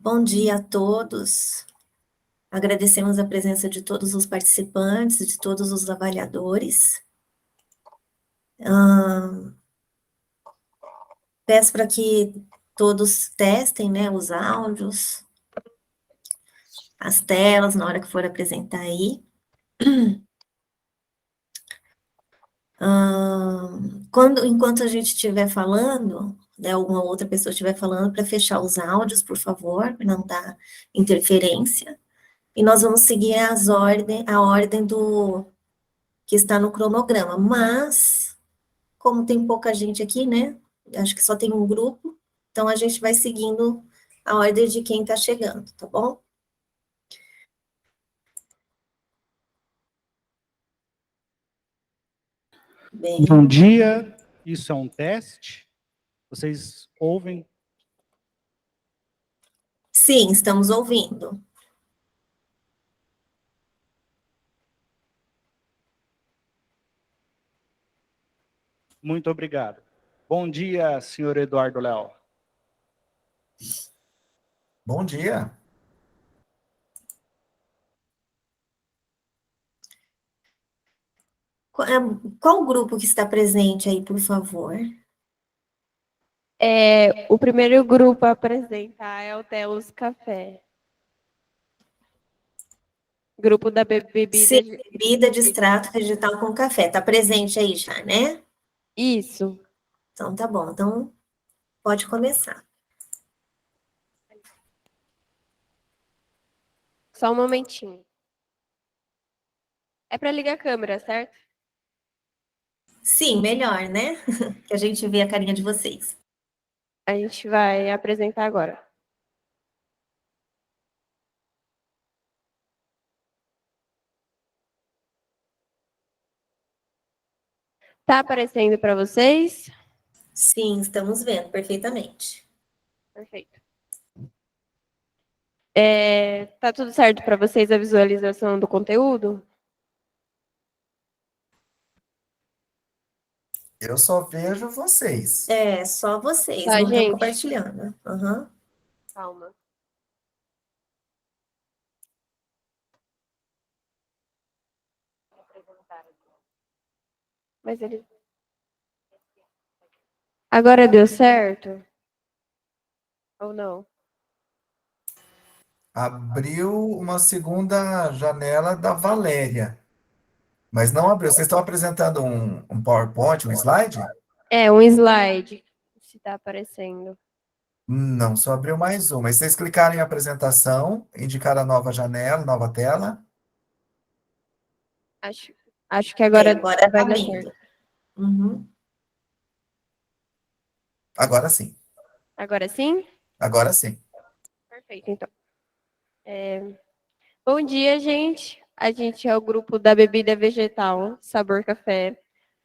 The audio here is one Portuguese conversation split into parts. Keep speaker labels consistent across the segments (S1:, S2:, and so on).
S1: Bom dia a todos. Agradecemos a presença de todos os participantes, de todos os avaliadores. Peço para que todos testem, né, os áudios, as telas, na hora que for apresentar aí. Enquanto a gente estiver falando, né, alguma outra pessoa estiver falando, para fechar os áudios, por favor, para não dar interferência. E nós vamos seguir a ordem do que está no cronograma, mas como tem pouca gente aqui, né? Acho que só tem um grupo, então a gente vai seguindo a ordem de quem está chegando, tá bom? Bem.
S2: Bom dia, isso é um teste? Vocês ouvem?
S1: Sim, estamos ouvindo.
S2: Muito obrigado. Bom dia, senhor Eduardo Léo.
S3: Bom dia.
S1: Qual grupo que está presente aí, por favor?
S4: O primeiro grupo a apresentar é o Telos Café. Grupo da bebida.
S1: Sim, bebida de extrato vegetal com café. Está presente aí já, né?
S4: Isso.
S1: Então tá bom. Então pode começar.
S4: Só um momentinho. É para ligar a câmera, certo?
S1: Sim, melhor, né? Que a gente vê a carinha de vocês.
S4: A gente vai apresentar agora. Tá aparecendo para vocês?
S1: Sim, estamos vendo perfeitamente.
S4: Perfeito. Tá tudo certo para vocês a visualização do conteúdo?
S3: Eu só vejo vocês.
S1: É, só vocês,
S4: Tá,
S1: não estão
S4: gente?
S1: compartilhando. Uhum.
S4: Calma. Mas ele... Agora deu certo? Ou não?
S3: Abriu uma segunda janela da Valéria. Mas não abriu. Vocês estão apresentando um PowerPoint, um slide?
S4: Um slide. Se tá aparecendo.
S3: Não, só abriu mais uma. E vocês clicaram em apresentação, indicar a nova janela, nova tela.
S4: Acho que agora
S1: Agora
S4: vai
S1: tá
S4: dar
S1: abrindo.
S4: certo.
S1: Uhum.
S3: Agora sim.
S4: Agora sim?
S3: Agora sim.
S4: Perfeito, então. Bom dia, gente. A gente é o grupo da bebida vegetal Sabor Café,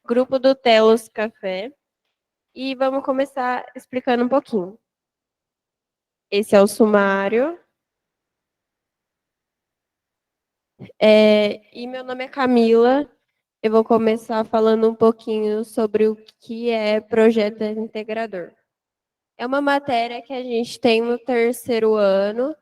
S4: grupo do Telos Café, e vamos começar explicando um pouquinho. Esse é o sumário. E meu nome é Camila. Eu vou começar falando um pouquinho sobre o que é projeto integrador. É uma matéria que a gente tem no terceiro ano,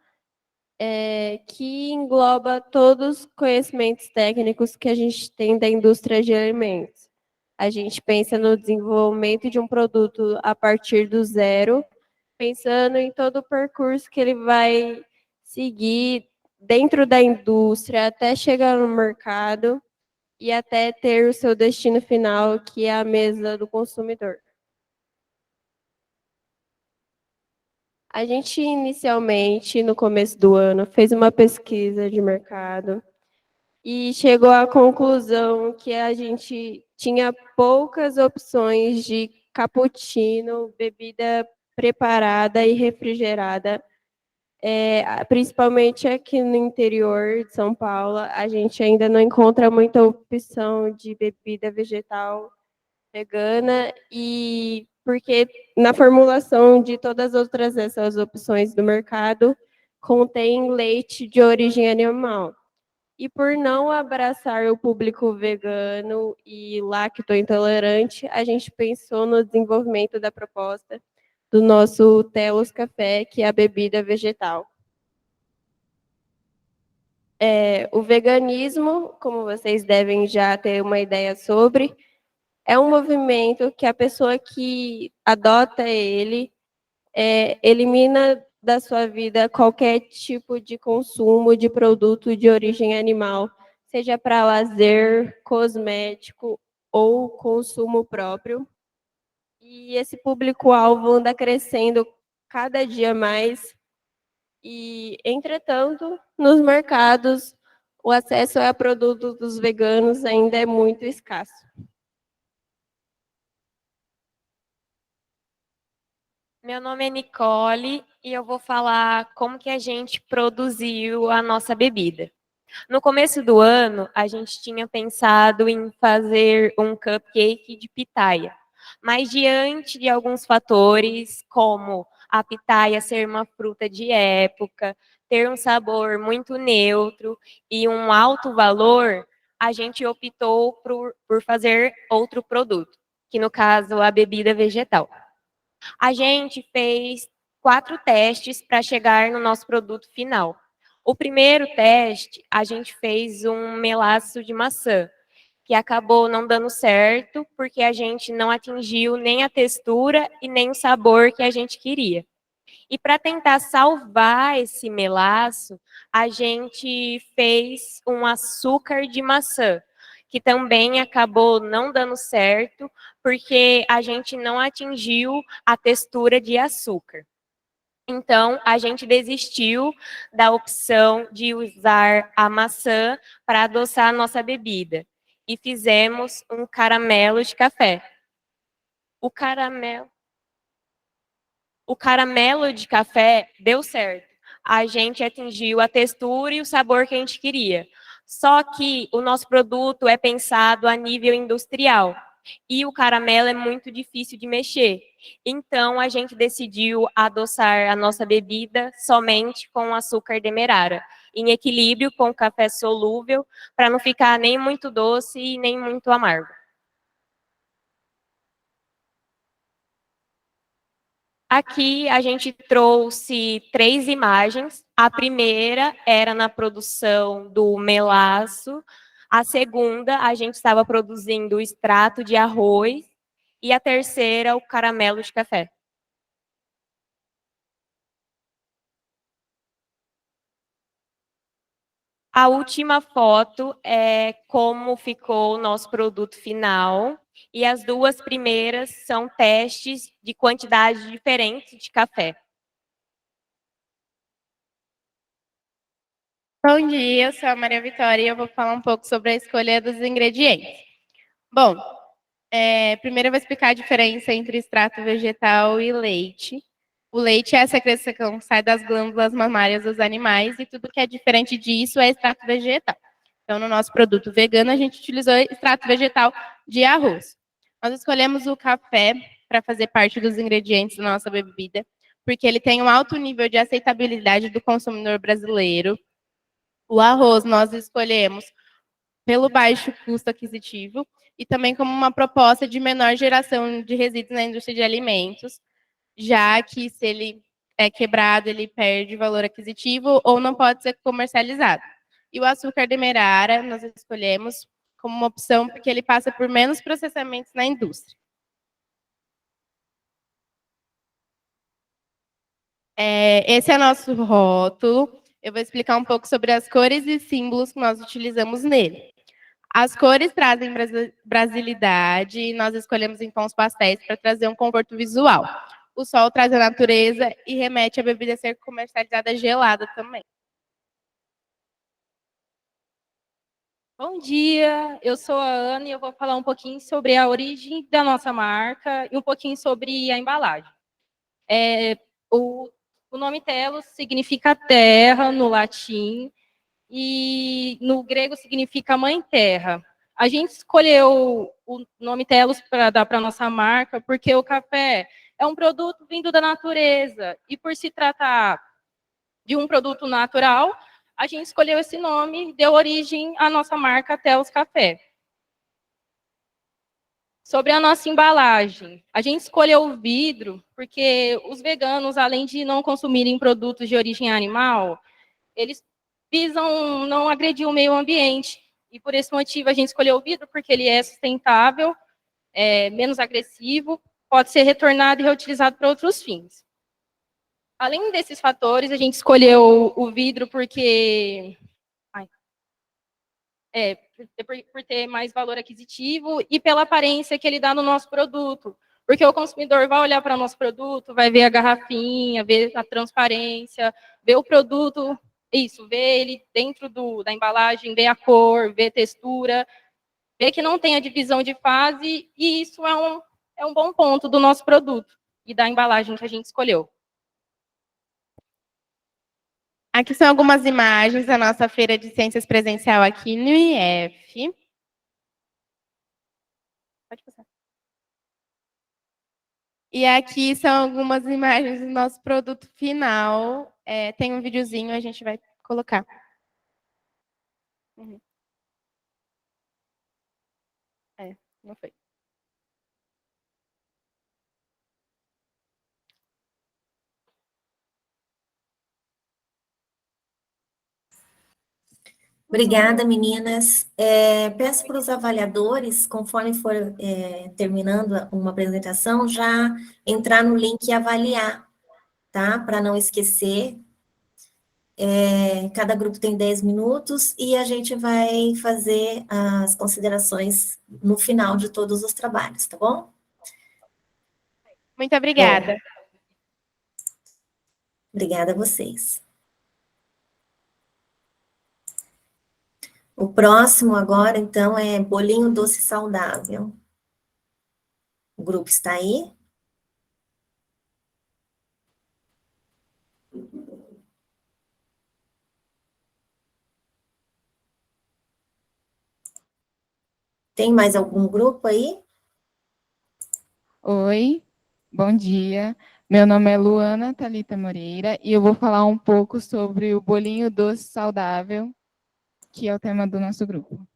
S4: que engloba todos os conhecimentos técnicos que a gente tem da indústria de alimentos. A gente pensa no desenvolvimento de um produto a partir do zero, pensando em todo o percurso que ele vai seguir dentro da indústria até chegar no mercado e até ter o seu destino final, que é a mesa do consumidor. A gente inicialmente, no começo do ano, fez uma pesquisa de mercado e chegou à conclusão que a gente tinha poucas opções de cappuccino, bebida preparada e refrigerada. Principalmente aqui no interior de São Paulo, a gente ainda não encontra muita opção de bebida vegetal vegana, e porque na formulação de todas as outras essas opções do mercado contém leite de origem animal. E por não abraçar o público vegano e lacto-intolerante, a gente pensou no desenvolvimento da proposta do nosso Telos Café, que é a bebida vegetal. O veganismo, como vocês devem já ter uma ideia sobre, é um movimento que a pessoa que adota ele elimina da sua vida qualquer tipo de consumo de produto de origem animal, seja para lazer, cosmético ou consumo próprio. E esse público-alvo anda crescendo cada dia mais. E, entretanto, nos mercados, o acesso a produtos dos veganos ainda é muito escasso.
S5: Meu nome é Nicole e eu vou falar como que a gente produziu a nossa bebida. No começo do ano, a gente tinha pensado em fazer um cupcake de pitaia, mas diante de alguns fatores, como a pitaia ser uma fruta de época, ter um sabor muito neutro e um alto valor, a gente optou por fazer outro produto, que no caso a bebida vegetal. A gente fez 4 testes para chegar no nosso produto final. O primeiro teste, a gente fez um melaço de maçã, que acabou não dando certo, porque a gente não atingiu nem a textura e nem o sabor que a gente queria. E para tentar salvar esse melaço, a gente fez um açúcar de maçã, que também acabou não dando certo, porque a gente não atingiu a textura de açúcar. Então, a gente desistiu da opção de usar a maçã para adoçar a nossa bebida e fizemos um caramelo de café. O caramelo de café deu certo. A gente atingiu a textura e o sabor que a gente queria. Só que o nosso produto é pensado a nível industrial. E o caramelo é muito difícil de mexer. Então, a gente decidiu adoçar a nossa bebida somente com açúcar demerara, em equilíbrio com o café solúvel, para não ficar nem muito doce e nem muito amargo. Aqui a gente trouxe 3 imagens. A primeira era na produção do melaço. A segunda, a gente estava produzindo o extrato de arroz. E a terceira, o caramelo de café. A última foto é como ficou o nosso produto final. E as 2 primeiras são testes de quantidades diferentes de café.
S6: Bom dia, eu sou a Maria Vitória e eu vou falar um pouco sobre a escolha dos ingredientes. Bom, primeiro eu vou explicar a diferença entre extrato vegetal e leite. O leite é a secreção que sai das glândulas mamárias dos animais e tudo que é diferente disso é extrato vegetal. Então, no nosso produto vegano, a gente utilizou extrato vegetal de arroz. Nós escolhemos o café para fazer parte dos ingredientes da nossa bebida, porque ele tem um alto nível de aceitabilidade do consumidor brasileiro. O arroz nós escolhemos pelo baixo custo aquisitivo e também como uma proposta de menor geração de resíduos na indústria de alimentos, já que se ele é quebrado, ele perde valor aquisitivo ou não pode ser comercializado. E o açúcar demerara nós escolhemos como uma opção porque ele passa por menos processamentos na indústria. Esse é nosso rótulo. Eu vou explicar um pouco sobre as cores e símbolos que nós utilizamos nele. As cores trazem brasilidade e nós escolhemos em tons pastéis para trazer um conforto visual. O sol traz a natureza e remete a bebida ser comercializada gelada também.
S7: Bom dia, eu sou a Ana e eu vou falar um pouquinho sobre a origem da nossa marca e um pouquinho sobre a embalagem. O nome Telos significa terra no latim e no grego significa mãe terra. A gente escolheu o nome Telos para dar para a nossa marca porque o café é um produto vindo da natureza e por se tratar de um produto natural, a gente escolheu esse nome e deu origem à nossa marca Telos Café. Sobre a nossa embalagem, a gente escolheu o vidro porque os veganos, além de não consumirem produtos de origem animal, eles visam não agredir o meio ambiente. E por esse motivo a gente escolheu o vidro porque ele é sustentável, é menos agressivo, pode ser retornado e reutilizado para outros fins. Além desses fatores, a gente escolheu o vidro porque por ter mais valor aquisitivo e pela aparência que ele dá no nosso produto. Porque o consumidor vai olhar para o nosso produto, vai ver a garrafinha, ver a transparência, ver o produto, ver ele dentro da embalagem, ver a cor, ver a textura, ver que não tem a divisão de fase, e isso é um bom ponto do nosso produto e da embalagem que a gente escolheu.
S6: Aqui são algumas imagens da nossa feira de ciências presencial aqui no IF. Pode passar. E aqui são algumas imagens do nosso produto final. Tem um videozinho, a gente vai colocar. Uhum. Não foi.
S1: Obrigada, meninas. Peço para os avaliadores, conforme for terminando uma apresentação, já entrar no link e avaliar, tá? Para não esquecer. Cada grupo tem 10 minutos e a gente vai fazer as considerações no final de todos os trabalhos, tá bom?
S6: Muito obrigada.
S1: Obrigada a vocês. O próximo agora, então, é bolinho doce saudável. O grupo está aí? Tem mais algum grupo aí?
S8: Oi, bom dia. Meu nome é Luana Thalita Moreira e eu vou falar um pouco sobre o bolinho doce saudável, que é o tema do nosso grupo.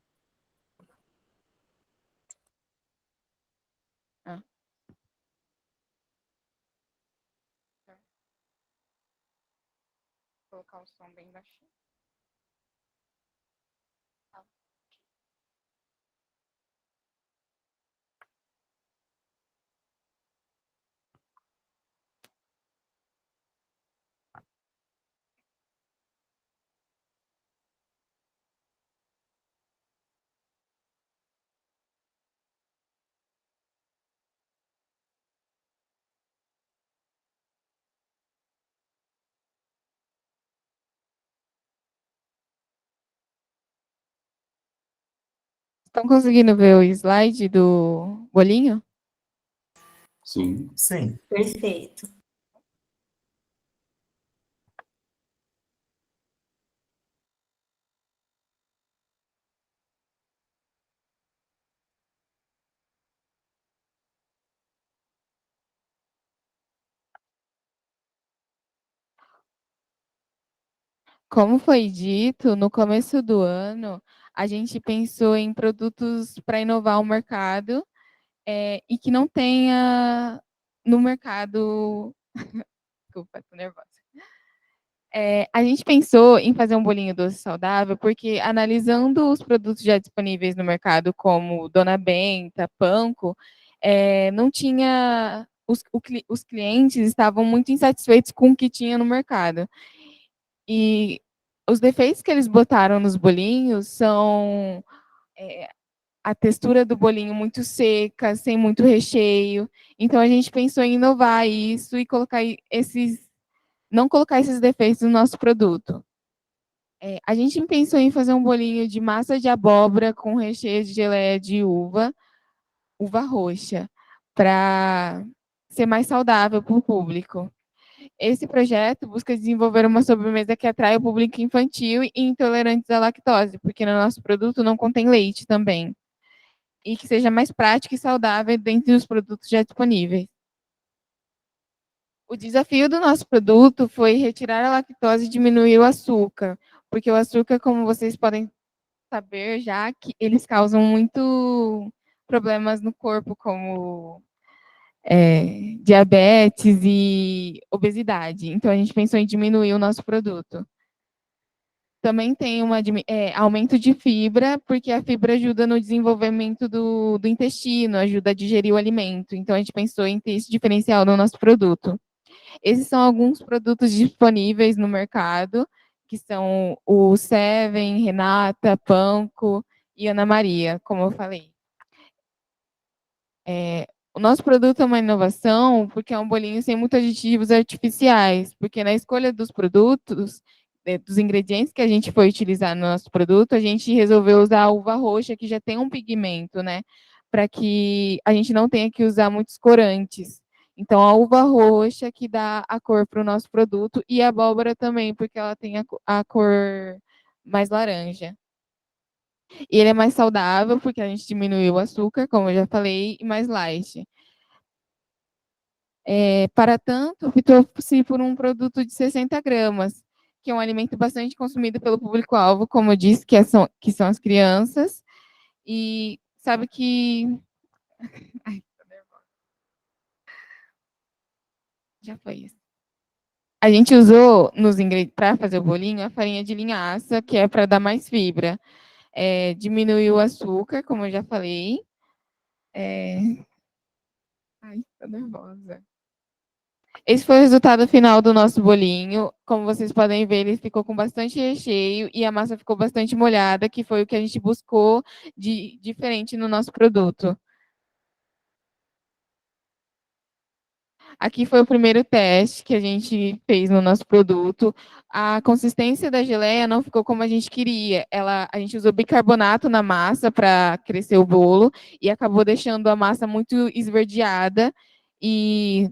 S8: Vou colocar o som bem baixinho. Estão conseguindo ver o slide do bolinho?
S9: Sim.
S3: Sim.
S1: Perfeito.
S8: Como foi dito, no começo do ano, a gente pensou em produtos para inovar o mercado e que não tenha no mercado. Desculpa, estou nervosa. A gente pensou em fazer um bolinho doce saudável, porque analisando os produtos já disponíveis no mercado, como Dona Benta, Panko, não tinha. Os clientes estavam muito insatisfeitos com o que tinha no mercado. E os defeitos que eles botaram nos bolinhos são a textura do bolinho muito seca, sem muito recheio. Então a gente pensou em inovar isso e não colocar esses defeitos no nosso produto. A gente pensou em fazer um bolinho de massa de abóbora com recheio de geleia de uva roxa, para ser mais saudável para o público. Esse projeto busca desenvolver uma sobremesa que atrai o público infantil e intolerantes à lactose, porque no nosso produto não contém leite também. E que seja mais prático e saudável dentre os produtos já disponíveis. O desafio do nosso produto foi retirar a lactose e diminuir o açúcar, porque o açúcar, como vocês podem saber já, que eles causam problemas no corpo, como diabetes e obesidade. Então, a gente pensou em diminuir o nosso produto. Também tem aumento de fibra, porque a fibra ajuda no desenvolvimento do intestino, ajuda a digerir o alimento. Então, a gente pensou em ter esse diferencial no nosso produto. Esses são alguns produtos disponíveis no mercado, que são o Seven, Renata, Panko e Ana Maria, como eu falei. O nosso produto é uma inovação porque é um bolinho sem muitos aditivos artificiais, porque na escolha dos produtos, dos ingredientes que a gente foi utilizar no nosso produto, a gente resolveu usar a uva roxa, que já tem um pigmento, né? Para que a gente não tenha que usar muitos corantes. Então, a uva roxa que dá a cor para o nosso produto e a abóbora também, porque ela tem a cor mais laranja. E ele é mais saudável, porque a gente diminuiu o açúcar, como eu já falei, e mais light. Para tanto, optou-se por um produto de 60 gramas, que é um alimento bastante consumido pelo público-alvo, como eu disse, que são as crianças. E sabe que... Ai, tô nervosa. Já foi isso. A gente usou para fazer o bolinho a farinha de linhaça, que é para dar mais fibra. Diminuiu o açúcar, como eu já falei. Ai, tô nervosa. Esse foi o resultado final do nosso bolinho. Como vocês podem ver, ele ficou com bastante recheio e a massa ficou bastante molhada, que foi o que a gente buscou de diferente no nosso produto. Aqui foi o primeiro teste que a gente fez no nosso produto. A consistência da geleia não ficou como a gente queria. A gente usou bicarbonato na massa para crescer o bolo e acabou deixando a massa muito esverdeada. E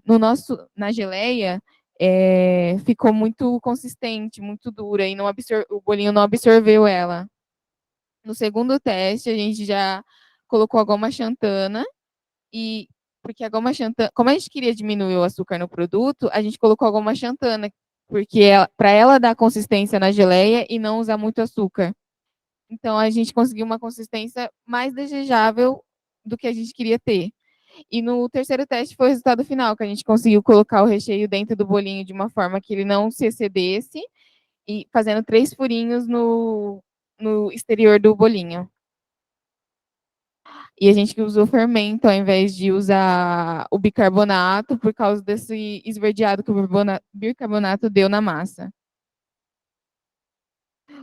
S8: na geleia ficou muito consistente, muito dura e o bolinho não absorveu ela. No segundo teste, a gente já colocou a goma xantana e porque a goma xantana, como a gente queria diminuir o açúcar no produto, a gente colocou a goma xantana, porque para ela dar consistência na geleia e não usar muito açúcar. Então a gente conseguiu uma consistência mais desejável do que a gente queria ter. E no terceiro teste foi o resultado final, que a gente conseguiu colocar o recheio dentro do bolinho de uma forma que ele não se excedesse e fazendo 3 furinhos no exterior do bolinho. E a gente usou fermento ao invés de usar o bicarbonato, por causa desse esverdeado que o bicarbonato deu na massa.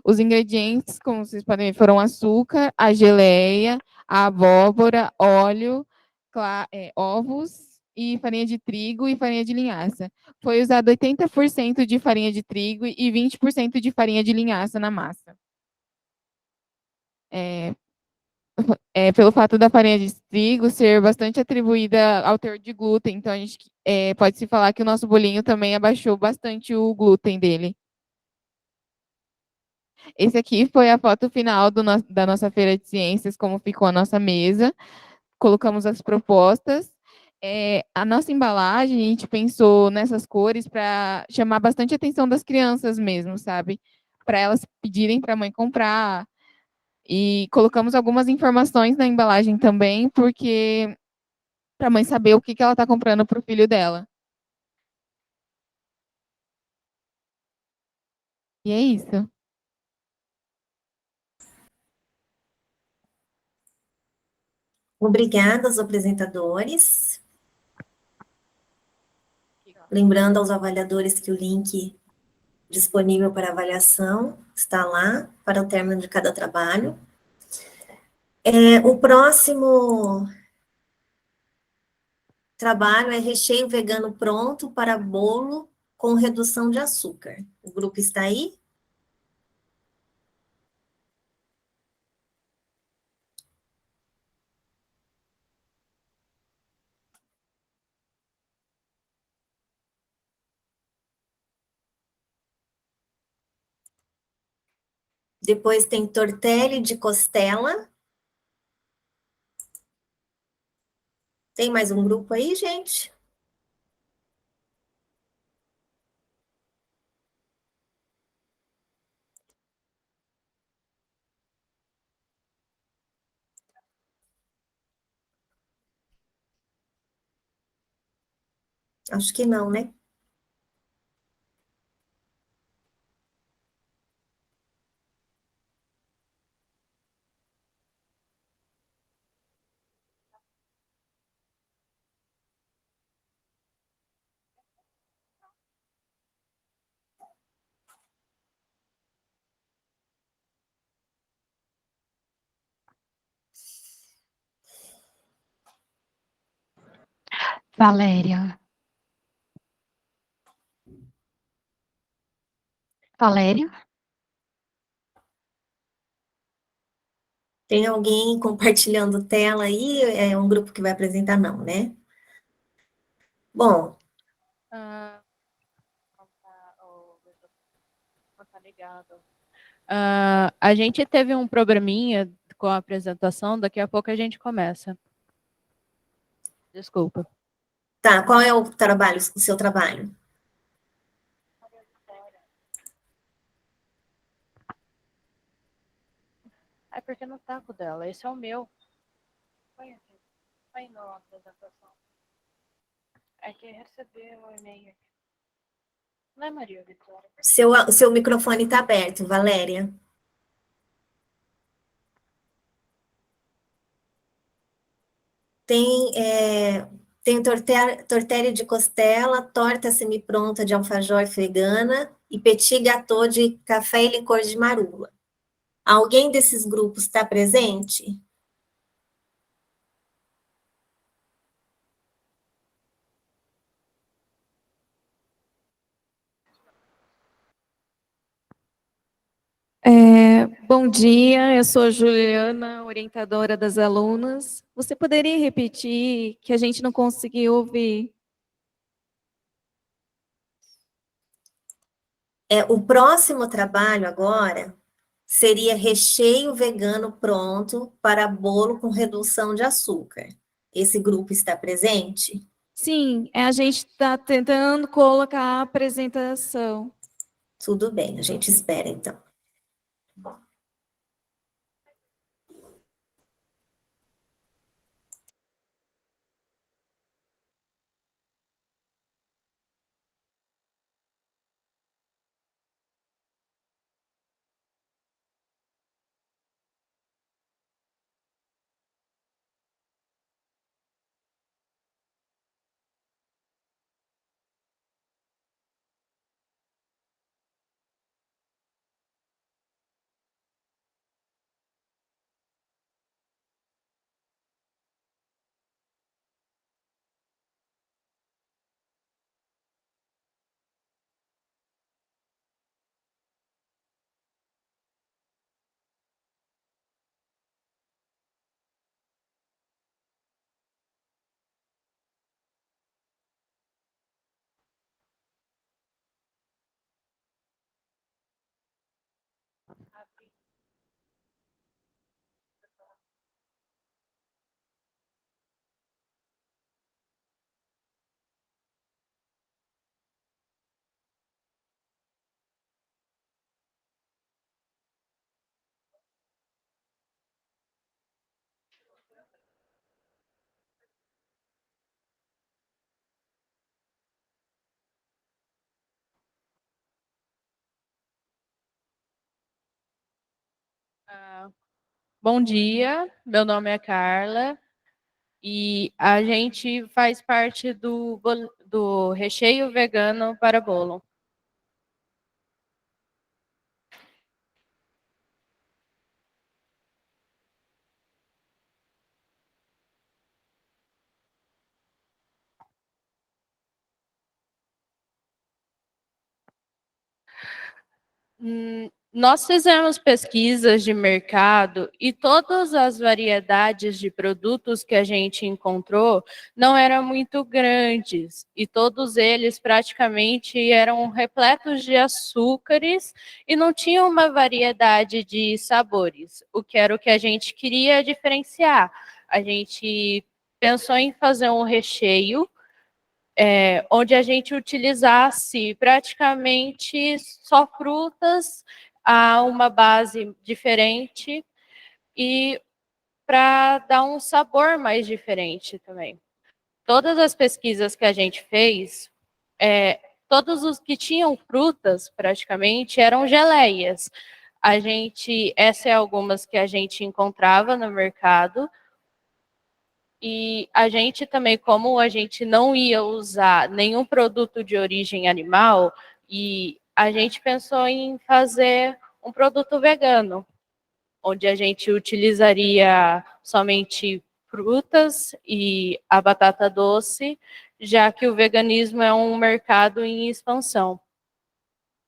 S8: Os ingredientes, como vocês podem ver, foram açúcar, a geleia, a abóbora, óleo, ovos e farinha de trigo e farinha de linhaça. Foi usado 80% de farinha de trigo e 20% de farinha de linhaça na massa. Pelo fato da farinha de trigo ser bastante atribuída ao teor de glúten, então a gente pode-se falar que o nosso bolinho também abaixou bastante o glúten dele. Esse aqui foi a foto final da nossa feira de ciências, como ficou a nossa mesa. Colocamos as propostas. A nossa embalagem, a gente pensou nessas cores para chamar bastante a atenção das crianças mesmo, sabe? Para elas pedirem para a mãe comprar. E colocamos algumas informações na embalagem também, porque para a mãe saber o que ela está comprando para o filho dela. E é isso.
S1: Obrigada aos apresentadores. Lembrando aos avaliadores que o link disponível para avaliação está lá, para o término de cada trabalho. O próximo trabalho é recheio vegano pronto para bolo com redução de açúcar. O grupo está aí? Depois tem tortelli de costela. Tem mais um grupo aí, gente? Acho que não, né?
S10: Valéria. Valéria?
S1: Tem alguém compartilhando tela aí? É um grupo que vai apresentar, não, né? Bom,
S6: A gente teve um probleminha com a apresentação, daqui a pouco a gente começa. Desculpa.
S1: tá, qual é o trabalho, o seu trabalho?
S6: É porque não tá com o dela, esse é o meu. Põe aqui, põe na apresentação. É que recebeu o e-mail aqui. Não é Maria Vitória?
S1: Seu microfone está aberto, Valéria. Tem tortelli de costela, torta semi-pronta de alfajor vegana e petit gâteau de café e licor de marula. Alguém desses grupos está presente?
S11: Bom dia, eu sou a Juliana, orientadora das alunas. Você poderia repetir que a gente não conseguiu ouvir?
S1: O próximo trabalho agora seria recheio vegano pronto para bolo com redução de açúcar. Esse grupo está presente?
S11: Sim, a gente está tentando colocar a apresentação.
S1: Tudo bem, a gente espera então.
S6: Bom dia, meu nome é Carla e a gente faz parte do recheio vegano para bolo. Nós fizemos pesquisas de mercado e todas as variedades de produtos que a gente encontrou não eram muito grandes e todos eles praticamente eram repletos de açúcares e não tinham uma variedade de sabores, o que era o que a gente queria diferenciar. A gente pensou em fazer um recheio onde a gente utilizasse praticamente só frutas a uma base diferente e para dar um sabor mais diferente também.
S7: todas as pesquisas que a gente fez, todos os que tinham frutas, praticamente, eram geleias. Essa é algumas que a gente encontrava no mercado, e a gente também, como a gente não ia usar nenhum produto de origem animal, e a gente pensou em fazer um produto vegano, onde a gente utilizaria somente frutas e a batata doce, já que o veganismo é um mercado em expansão.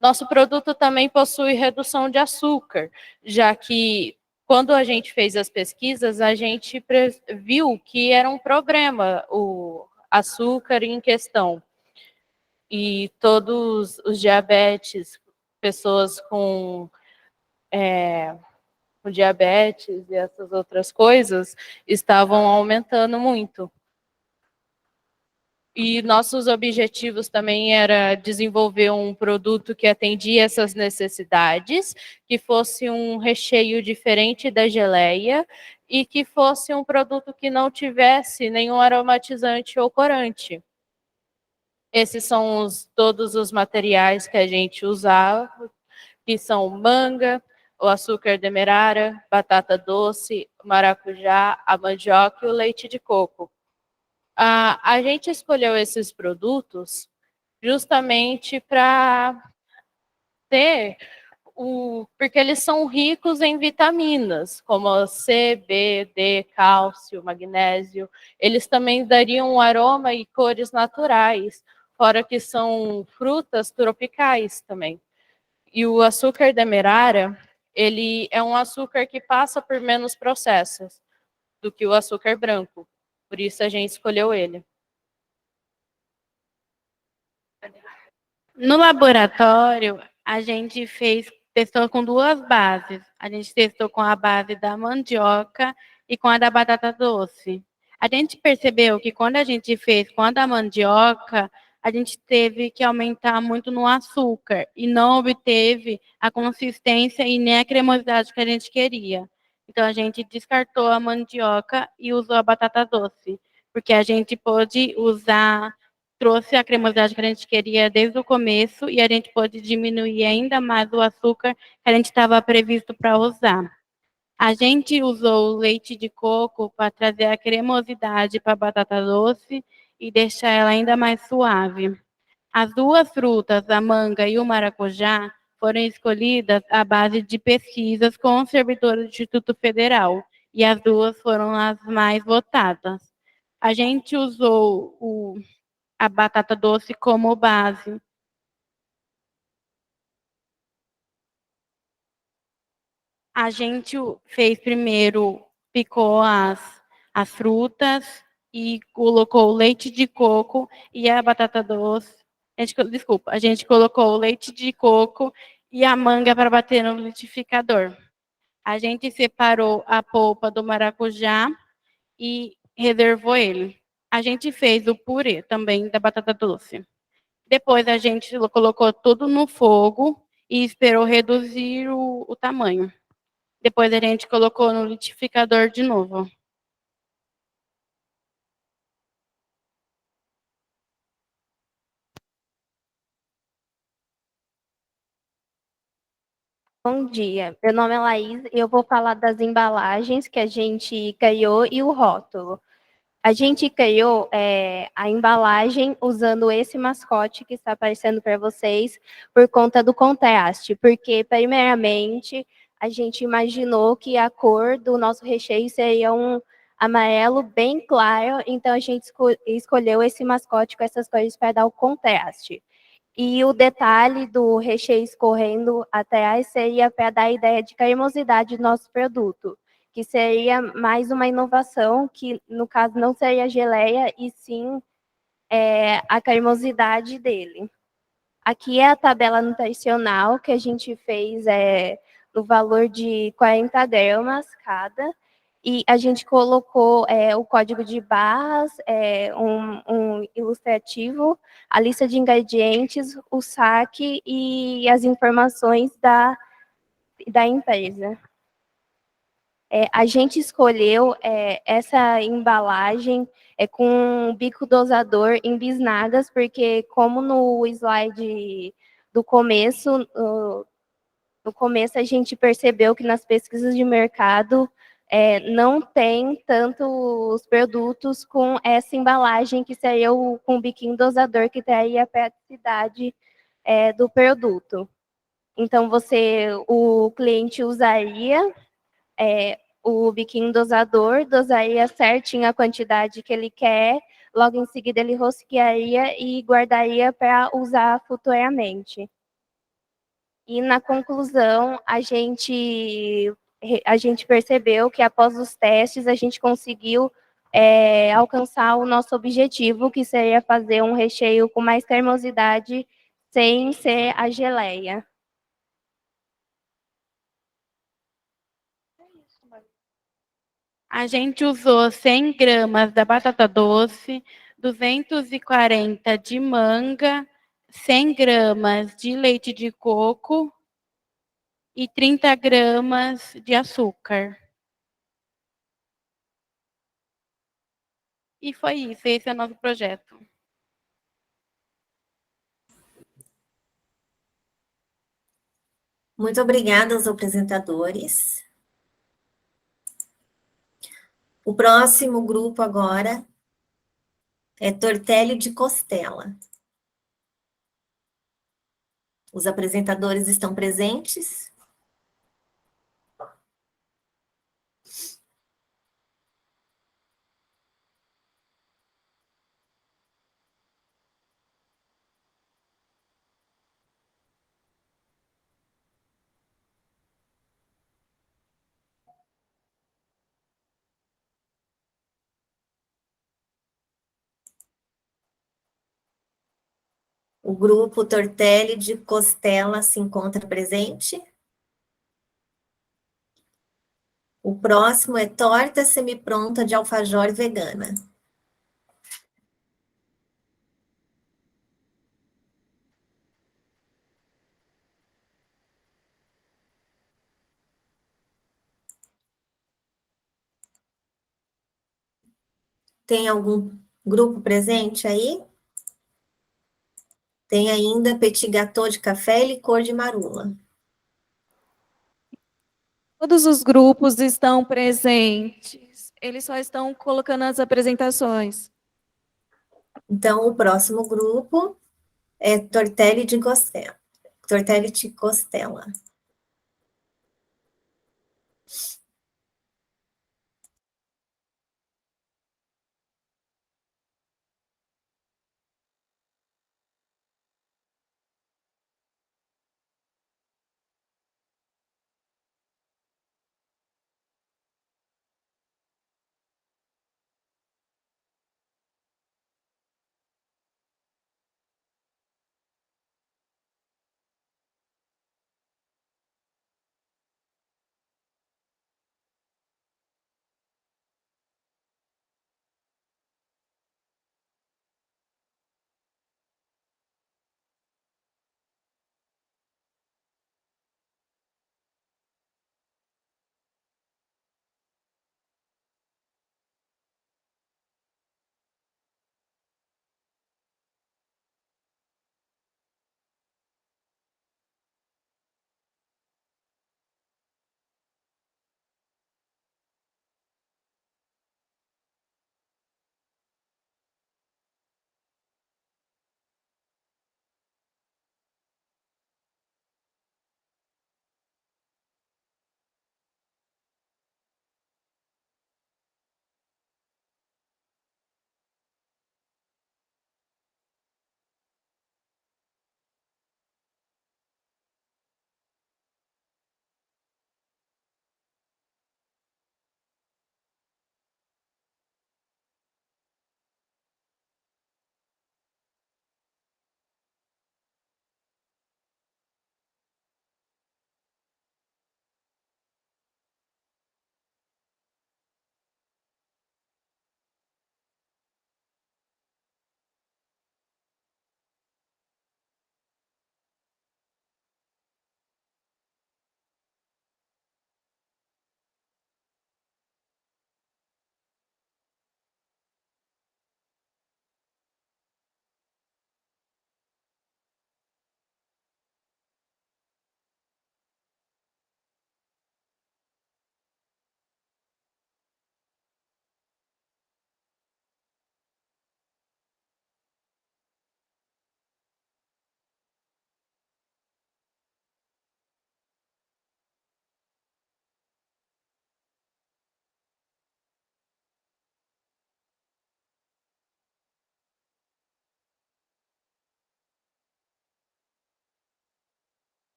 S7: Nosso produto também possui redução de açúcar, já que quando a gente fez as pesquisas, a gente viu que era um problema o açúcar em questão. E todos os diabetes, pessoas com diabetes e essas outras coisas estavam aumentando muito. E nossos objetivos também era desenvolver um produto que atendia essas necessidades, que fosse um recheio diferente da geleia e que fosse um produto que não tivesse nenhum aromatizante ou corante. Esses são todos os materiais que a gente usava, que são manga, o açúcar demerara, batata doce, maracujá, a mandioca e o leite de coco. A gente escolheu esses produtos justamente para ter porque eles são ricos em vitaminas, como C, B, D, cálcio, magnésio. Eles também dariam um aroma e cores naturais, fora que são frutas tropicais também. E o açúcar demerara, ele é um açúcar que passa por menos processos do que o açúcar branco. Por isso a gente escolheu ele.
S6: No laboratório, a gente testou com duas bases. A gente testou com a base da mandioca e com a da batata doce. A gente percebeu que quando a gente fez com a da mandioca, a gente teve que aumentar muito no açúcar e não obteve a consistência e nem a cremosidade que a gente queria. Então, a gente descartou a mandioca e usou a batata doce, porque a gente pôde trouxe a cremosidade que a gente queria desde o começo e a gente pôde diminuir ainda mais o açúcar que a gente estava previsto para usar. A gente usou o leite de coco para trazer a cremosidade para a batata doce e deixar ela ainda mais suave. As duas frutas, a manga e o maracujá, foram escolhidas à base de pesquisas com os servidores do Instituto Federal, e as duas foram as mais votadas. A gente usou a batata doce como base. A gente fez primeiro, picou as frutas e colocou o leite de coco e a batata doce. A gente colocou o leite de coco e a manga para bater no liquidificador. A gente separou a polpa do maracujá e reservou ele. A gente fez o purê também da batata doce. Depois a gente colocou tudo no fogo e esperou reduzir o tamanho. Depois a gente colocou no liquidificador de novo.
S5: Bom dia, meu nome é Laís e eu vou falar das embalagens que a gente criou e o rótulo. A gente criou a embalagem usando esse mascote que está aparecendo para vocês por conta do contraste, porque primeiramente a gente imaginou que a cor do nosso recheio seria um amarelo bem claro, então a gente escolheu esse mascote com essas cores para dar o contraste. E o detalhe do recheio escorrendo atrás seria para dar a ideia de cremosidade do nosso produto, que seria mais uma inovação, que no caso não seria geleia, e sim a cremosidade dele. Aqui é a tabela nutricional que a gente fez no valor de 40 gramas cada, e a gente colocou o código de barras, um ilustrativo, a lista de ingredientes, o saque e as informações da empresa. A gente escolheu essa embalagem com um bico dosador em bisnagas, porque como no slide do começo, no começo a gente percebeu que nas pesquisas de mercado não tem tantos produtos com essa embalagem, que seria com o biquinho dosador, que traria a praticidade do produto. Então, o cliente usaria o biquinho dosador, dosaria certinho a quantidade que ele quer, logo em seguida ele rosquearia e guardaria para usar futuramente. E na conclusão, a gente percebeu que após os testes a gente conseguiu alcançar o nosso objetivo, que seria fazer um recheio com mais cremosidade sem ser a geleia.
S6: A gente usou 100 gramas da batata doce, 240 de manga, 100 gramas de leite de coco e 30 gramas de açúcar. E foi isso, esse é o nosso projeto.
S1: Muito obrigada aos apresentadores. O próximo grupo agora é tortelli de costela. Os apresentadores estão presentes? O grupo tortelli de costela se encontra presente? O próximo é torta semi-pronta de alfajor vegana. Tem algum grupo presente aí? Tem ainda petit gâteau de café e licor de marula.
S11: Todos os grupos estão presentes. Eles só estão colocando as apresentações.
S1: Então, o próximo grupo é tortelli de costela. Tortelli de costela.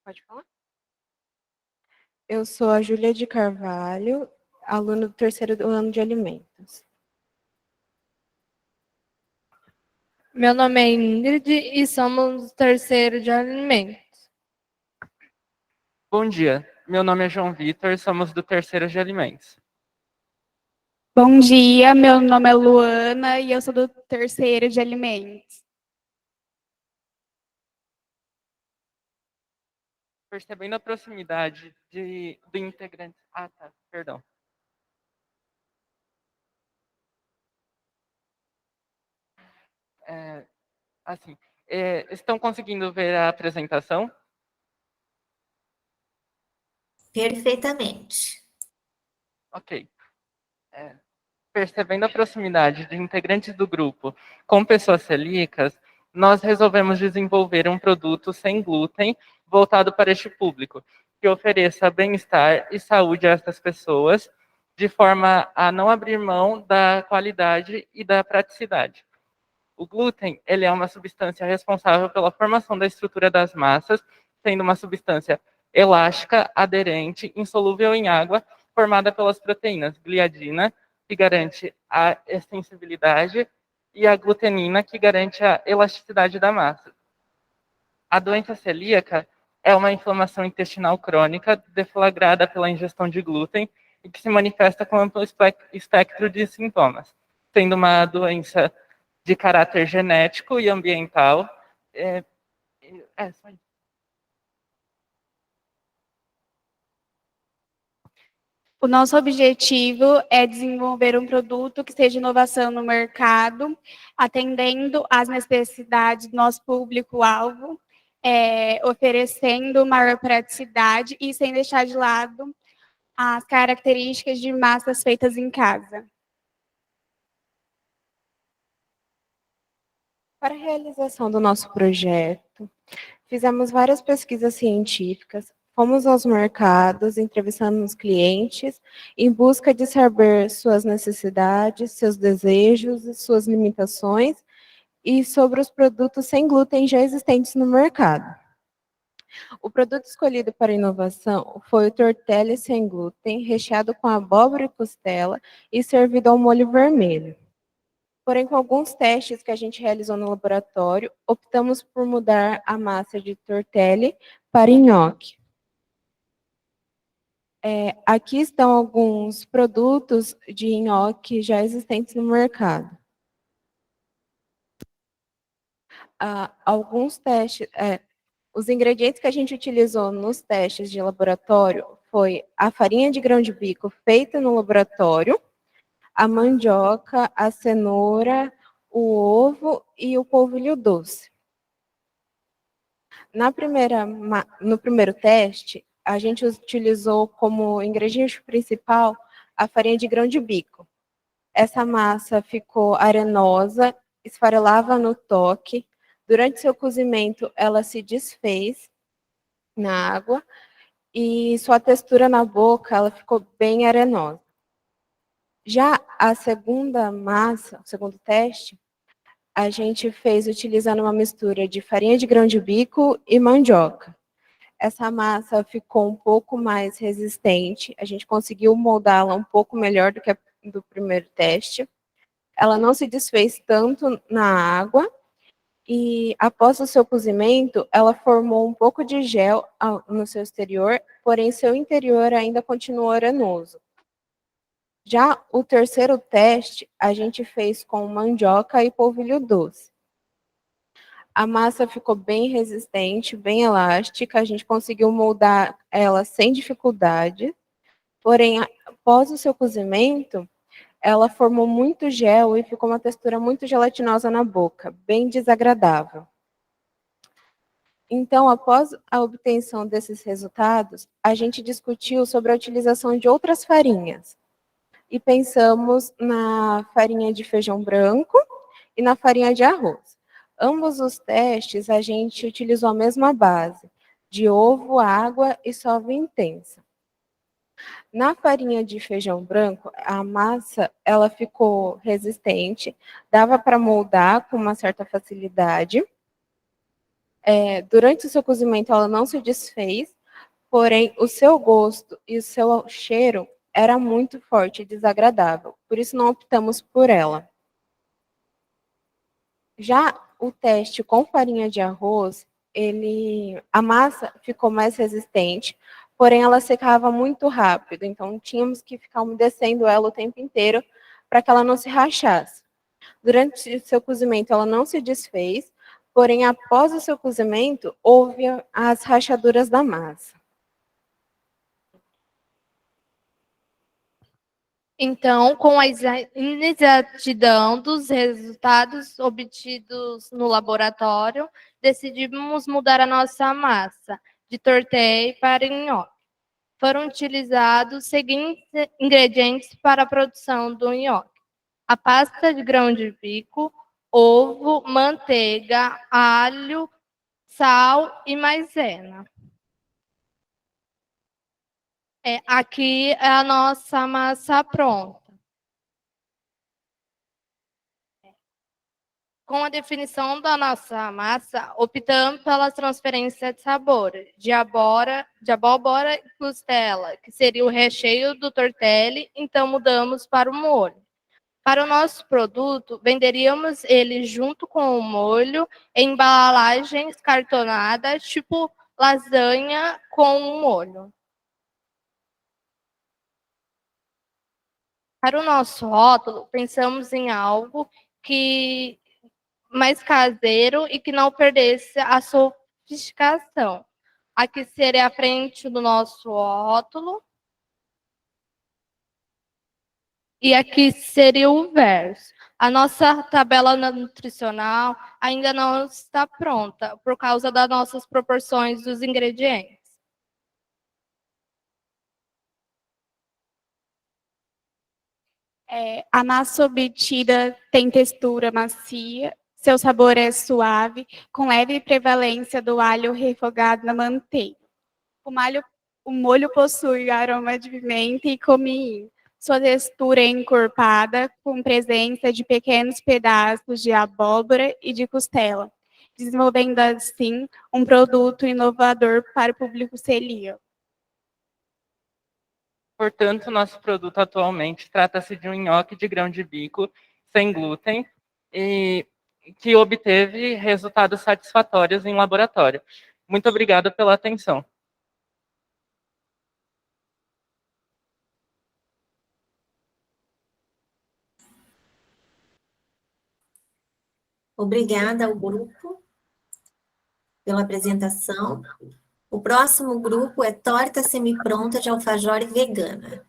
S5: Pode falar?
S6: Eu sou a Júlia de Carvalho, aluna do terceiro ano de alimentos.
S10: Meu nome é Ingrid e somos do terceiro de alimentos.
S12: Bom dia, meu nome é João Vitor, somos do terceiro de alimentos.
S13: Bom dia, meu nome é Luana e eu sou do terceiro de alimentos.
S12: Percebendo a proximidade do integrante... Ah, tá, perdão. Estão conseguindo ver a apresentação?
S1: Perfeitamente.
S12: Ok. Percebendo a proximidade de integrantes do grupo com pessoas celíacas, nós resolvemos desenvolver um produto sem glúten voltado para este público, que ofereça bem-estar e saúde a essas pessoas, de forma a não abrir mão da qualidade e da praticidade. O glúten, ele é uma substância responsável pela formação da estrutura das massas, sendo uma substância elástica, aderente, insolúvel em água, formada pelas proteínas gliadina, que garante a extensibilidade, e a glutenina, que garante a elasticidade da massa. A doença celíaca é uma inflamação intestinal crônica deflagrada pela ingestão de glúten e que se manifesta com amplo espectro de sintomas, sendo uma doença de caráter genético e ambiental. Só isso.
S13: O nosso objetivo é desenvolver um produto que seja inovação no mercado, atendendo às necessidades do nosso público-alvo, oferecendo maior praticidade e sem deixar de lado as características de massas feitas em casa.
S6: Para a realização do nosso projeto, fizemos várias pesquisas científicas, fomos aos mercados, entrevistando os clientes, em busca de saber suas necessidades, seus desejos e suas limitações, e sobre os produtos sem glúten já existentes no mercado. O produto escolhido para inovação foi o tortelli sem glúten, recheado com abóbora e costela e servido ao molho vermelho. Porém, com alguns testes que a gente realizou no laboratório, optamos por mudar a massa de tortelli para nhoque. Aqui estão alguns produtos de nhoque já existentes no mercado. Alguns testes, os ingredientes que a gente utilizou nos testes de laboratório foi a farinha de grão de bico feita no laboratório, a mandioca, a cenoura, o ovo e o polvilho doce. No primeiro teste, a gente utilizou como ingrediente principal a farinha de grão de bico. Essa massa ficou arenosa, esfarelava no toque. Durante seu cozimento, ela se desfez na água e sua textura na boca ela ficou bem arenosa. Já a segunda massa, o segundo teste, a gente fez utilizando uma mistura de farinha de grão de bico e mandioca. Essa massa ficou um pouco mais resistente, a gente conseguiu moldá-la um pouco melhor do que a do primeiro teste. Ela não se desfez tanto na água e, após o seu cozimento, ela formou um pouco de gel no seu exterior, porém seu interior ainda continuou arenoso. Já o terceiro teste, a gente fez com mandioca e polvilho doce. A massa ficou bem resistente, bem elástica, a gente conseguiu moldar ela sem dificuldade, porém, após o seu cozimento, ela formou muito gel e ficou uma textura muito gelatinosa na boca, bem desagradável. Então, após a obtenção desses resultados, a gente discutiu sobre a utilização de outras farinhas. E pensamos na farinha de feijão branco e na farinha de arroz. Ambos os testes, a gente utilizou a mesma base, de ovo, água e sódio intensa.
S14: Na farinha de feijão branco, a massa ela ficou resistente, dava para moldar com uma certa facilidade. Durante o seu cozimento, ela não se desfez, porém o seu gosto e o seu cheiro era muito forte e desagradável. Por isso não optamos por ela. Já o teste com farinha de arroz, a massa ficou mais resistente, porém ela secava muito rápido, então tínhamos que ficar umedecendo ela o tempo inteiro para que ela não se rachasse. Durante o seu cozimento ela não se desfez, porém após o seu cozimento houve as rachaduras da massa.
S10: Então, com a inexatidão dos resultados obtidos no laboratório, decidimos mudar a nossa massa de torteia para nhoque. Foram utilizados os seguintes ingredientes para a produção do nhoque: a pasta de grão de bico, ovo, manteiga, alho, sal e maisena. Aqui é a nossa massa pronta. Com a definição da nossa massa, optamos pela transferência de sabor de abóbora e costela, que seria o recheio do tortelli, então mudamos para o molho. Para o nosso produto, venderíamos ele junto com o molho em embalagens cartonadas, tipo lasanha com um molho. Para o nosso rótulo, pensamos em algo que mais caseiro e que não perdesse a sofisticação. Aqui seria a frente do nosso rótulo. E aqui seria o verso. A nossa tabela nutricional ainda não está pronta, por causa das nossas proporções dos ingredientes.
S13: A massa obtida tem textura macia, seu sabor é suave, com leve prevalência do alho refogado na manteiga. O molho possui aroma de pimenta e cominho. Sua textura é encorpada, com presença de pequenos pedaços de abóbora e de costela, desenvolvendo assim um produto inovador para o público celíaco.
S12: Portanto, nosso produto atualmente trata-se de um nhoque de grão de bico sem glúten e que obteve resultados satisfatórios em laboratório. Muito obrigado pela atenção.
S1: Obrigada ao grupo pela apresentação. O próximo grupo é torta semi-pronta de alfajor vegana.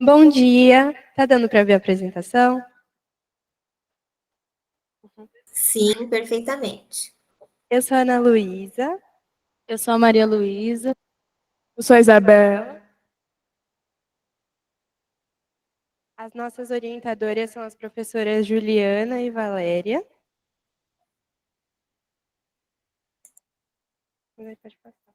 S15: Bom dia. Tá dando para ver a apresentação?
S1: Sim, perfeitamente.
S15: Eu sou a Ana Luísa.
S7: Eu sou a Maria Luísa.
S15: Eu sou a Isabela. As nossas orientadoras são as professoras Juliana e Valéria. Pode passar.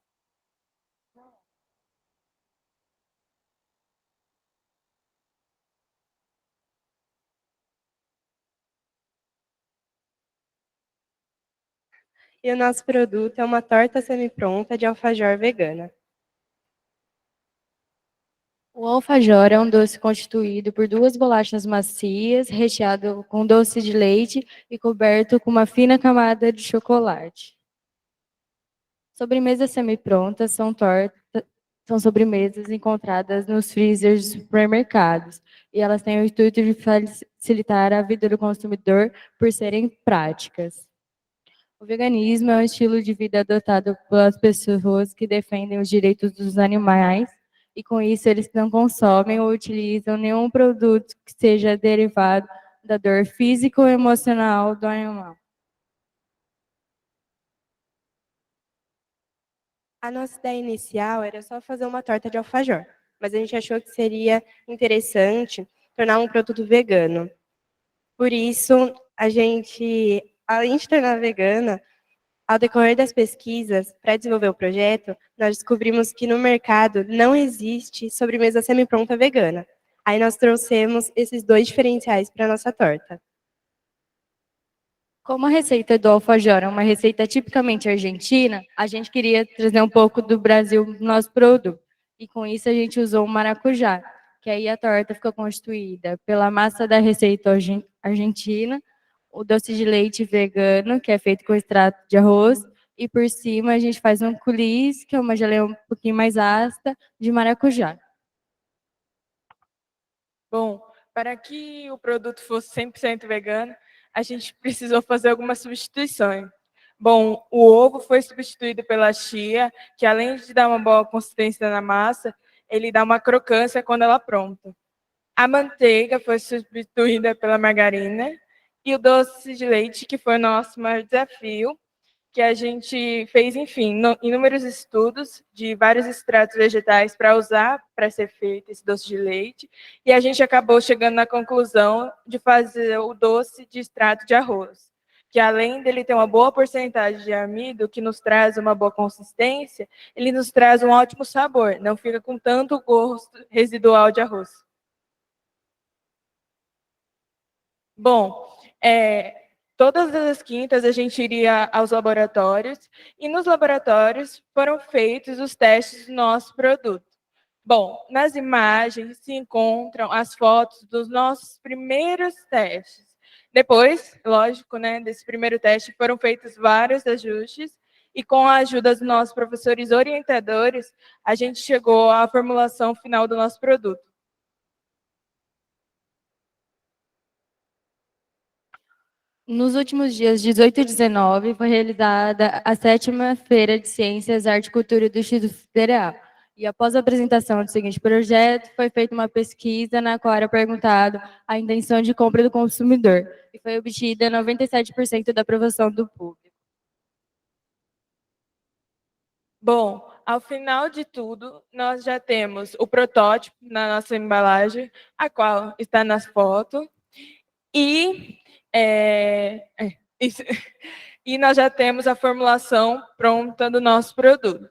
S15: E o nosso produto é uma torta semi-pronta de alfajor vegana.
S7: O alfajor é um doce constituído por 2 bolachas macias, recheado com doce de leite e coberto com uma fina camada de chocolate. Sobremesas semi-prontas são sobremesas encontradas nos freezers de supermercados, e elas têm o intuito de facilitar a vida do consumidor por serem práticas. O veganismo é um estilo de vida adotado pelas pessoas que defendem os direitos dos animais, e com isso eles não consomem ou utilizam nenhum produto que seja derivado da dor física ou emocional do animal.
S15: A nossa ideia inicial era só fazer uma torta de alfajor, mas a gente achou que seria interessante tornar um produto vegano. Por isso, a gente, além de tornar vegana, ao decorrer das pesquisas para desenvolver o projeto, nós descobrimos que no mercado não existe sobremesa semi-pronta vegana. Aí nós trouxemos esses 2 diferenciais para a nossa torta.
S7: Como a receita do alfajor é uma receita tipicamente argentina, a gente queria trazer um pouco do Brasil no nosso produto. E com isso a gente usou o maracujá, que aí a torta ficou constituída pela massa da receita argentina, o doce de leite vegano, que é feito com extrato de arroz, e por cima a gente faz um coulis, que é uma geleia um pouquinho mais ácida, de maracujá.
S16: Bom, para que o produto fosse 100% vegano, a gente precisou fazer algumas substituições. Bom, o ovo foi substituído pela chia, que além de dar uma boa consistência na massa, ele dá uma crocância quando ela é pronta. A manteiga foi substituída pela margarina e o doce de leite, que foi o nosso maior desafio, que a gente fez, enfim, inúmeros estudos de vários extratos vegetais para usar para ser feito esse doce de leite, e a gente acabou chegando na conclusão de fazer o doce de extrato de arroz, que além dele ter uma boa porcentagem de amido, que nos traz uma boa consistência, ele nos traz um ótimo sabor, não fica com tanto gosto residual de arroz. Bom, todas as quintas a gente iria aos laboratórios, e nos laboratórios foram feitos os testes do nosso produto. Bom, nas imagens se encontram as fotos dos nossos primeiros testes. Depois, lógico, né, desse primeiro teste foram feitos vários ajustes, e com a ajuda dos nossos professores orientadores, a gente chegou à formulação final do nosso produto.
S7: Nos últimos dias 18 e 19, foi realizada a 7ª Feira de Ciências, Arte e Cultura do Instituto Federal. E após a apresentação do seguinte projeto, foi feita uma pesquisa na qual era perguntado a intenção de compra do consumidor, e foi obtida 97% da aprovação do público.
S16: Bom, ao final de tudo, nós já temos o protótipo na nossa embalagem, a qual está nas fotos, e e nós já temos a formulação pronta do nosso produto.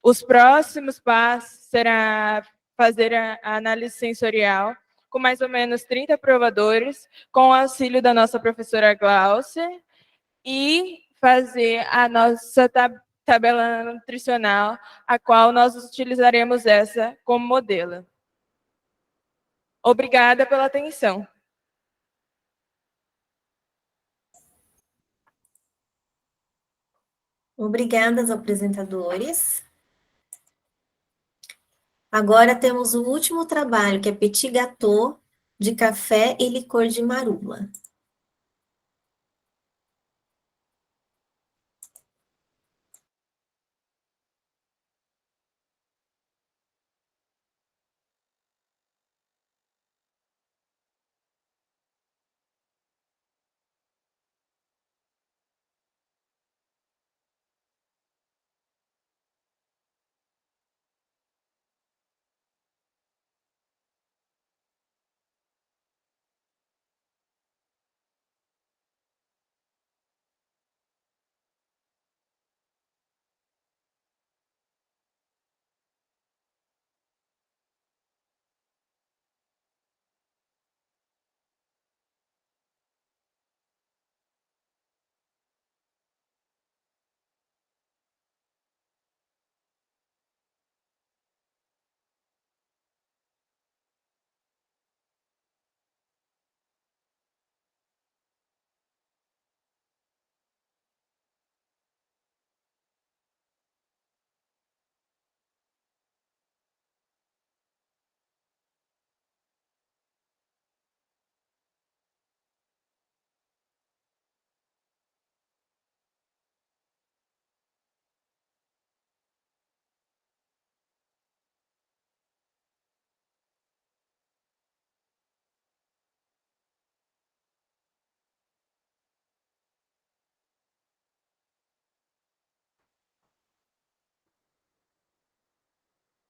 S16: Os próximos passos será fazer a análise sensorial com mais ou menos 30 provadores, com o auxílio da nossa professora Glaucia, e fazer a nossa tabela nutricional, a qual nós utilizaremos essa como modelo. Obrigada pela atenção.
S1: Obrigada aos apresentadores. Agora temos o último trabalho, que é Petit Gâteau de café e licor de marula.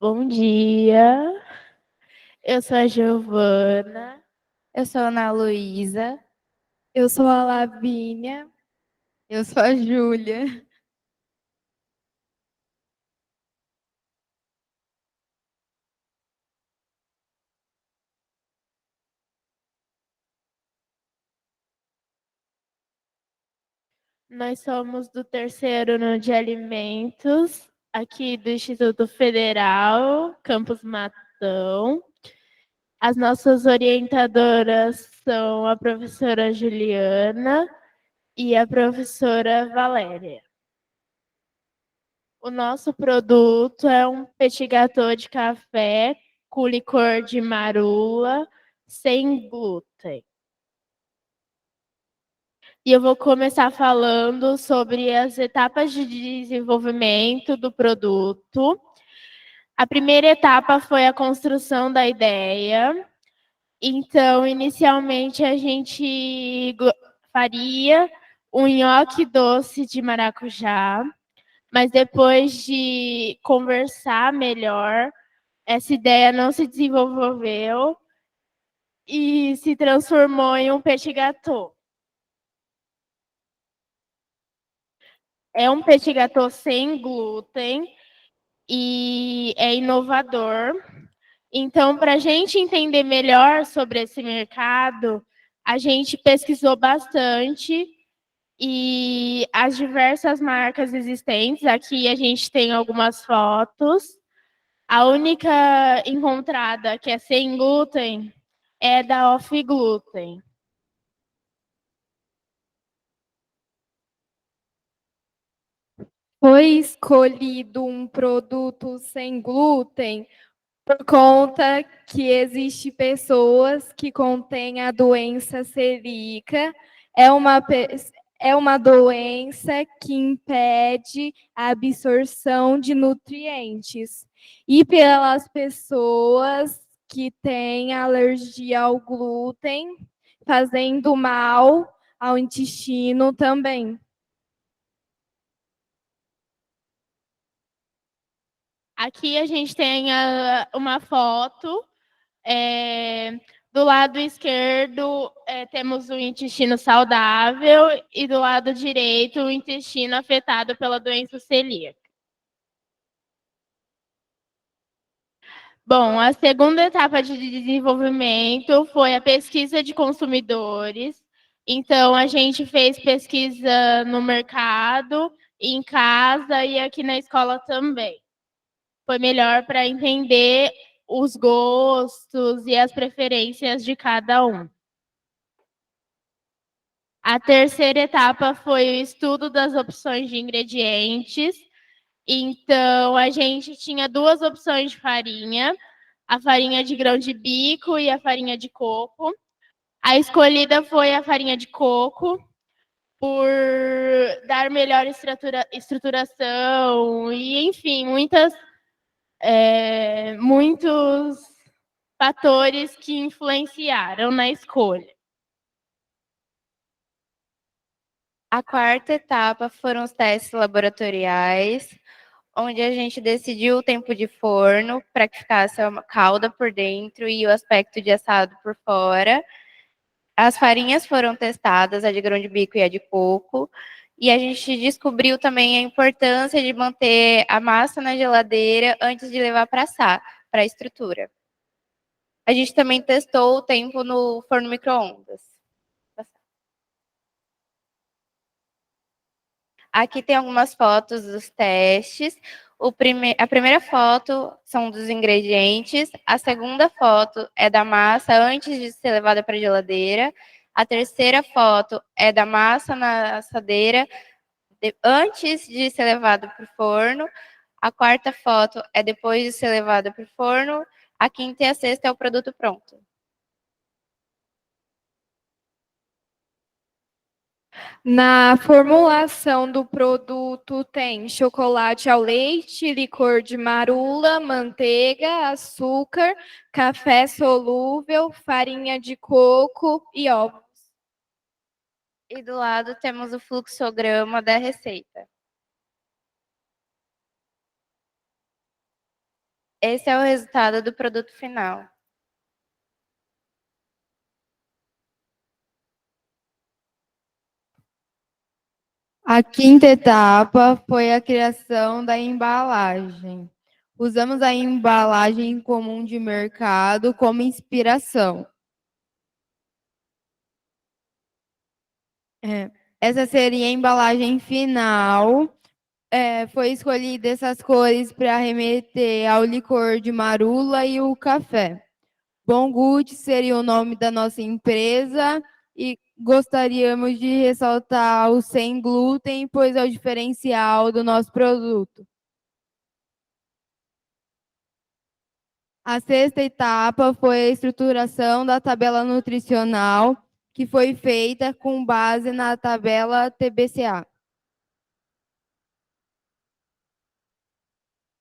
S17: Bom dia, eu sou a Giovana.
S15: Eu sou a Ana Luísa.
S4: Eu sou a Lavínia.
S8: Eu sou a Júlia.
S17: Nós somos do terceiro ano de alimentos, aqui do Instituto Federal, Campus Matão. As nossas orientadoras são a professora Juliana e a professora Valéria. O nosso produto é um petit gâteau de café com licor de marula, sem glúten. E eu vou começar falando sobre as etapas de desenvolvimento do produto. A primeira etapa foi a construção da ideia. Então, inicialmente, a gente faria um nhoque doce de maracujá, mas depois de conversar melhor, essa ideia não se desenvolveu e se transformou em um petit gâteau. É um petit gâteau sem glúten e é inovador. Então, para a gente entender melhor sobre esse mercado, a gente pesquisou bastante e as diversas marcas existentes. Aqui a gente tem algumas fotos. A única encontrada que é sem glúten é da Off Gluten.
S4: Foi escolhido um produto sem glúten por conta que existe pessoas que contêm a doença celíaca. É uma doença que impede a absorção de nutrientes. E pelas pessoas que têm alergia ao glúten, fazendo mal ao intestino também.
S17: Aqui a gente tem uma foto. Do lado esquerdo, temos o intestino saudável e do lado direito, o intestino afetado pela doença celíaca. Bom, a segunda etapa de desenvolvimento foi a pesquisa de consumidores. Então, a gente fez pesquisa no mercado, em casa e aqui na escola também. Foi melhor para entender os gostos e as preferências de cada um. A terceira etapa foi o estudo das opções de ingredientes. Então, a gente tinha duas opções de farinha, a farinha de grão de bico e a farinha de coco. A escolhida foi a farinha de coco, por dar melhor estruturação e, enfim, muitos fatores que influenciaram na escolha.
S15: A quarta etapa foram os testes laboratoriais, onde a gente decidiu o tempo de forno para que ficasse a calda por dentro e o aspecto de assado por fora. As farinhas foram testadas, a de grão de bico e a de coco, e a gente descobriu também a importância de manter a massa na geladeira antes de levar para assar, para a estrutura. A gente também testou o tempo no forno micro-ondas. Aqui tem algumas fotos dos testes. A primeira foto são dos ingredientes. A segunda foto é da massa antes de ser levada para a geladeira. A terceira foto é da massa na assadeira antes de ser levado para o forno. A quarta foto é depois de ser levada para o forno. A quinta e a sexta é o produto pronto.
S4: Na formulação do produto tem chocolate ao leite, licor de marula, manteiga, açúcar, café solúvel, farinha de coco e ovos.
S15: E do lado temos o fluxograma da receita.
S10: Esse é o resultado do produto final.
S8: A quinta etapa foi a criação da embalagem. Usamos a embalagem comum de mercado como inspiração. Essa seria a embalagem final. Foi escolhida essas cores para remeter ao licor de marula e o café. Bongut seria o nome da nossa empresa e gostaríamos de ressaltar o sem glúten, pois é o diferencial do nosso produto. A sexta etapa foi a estruturação da tabela nutricional, que foi feita com base na tabela TBCA.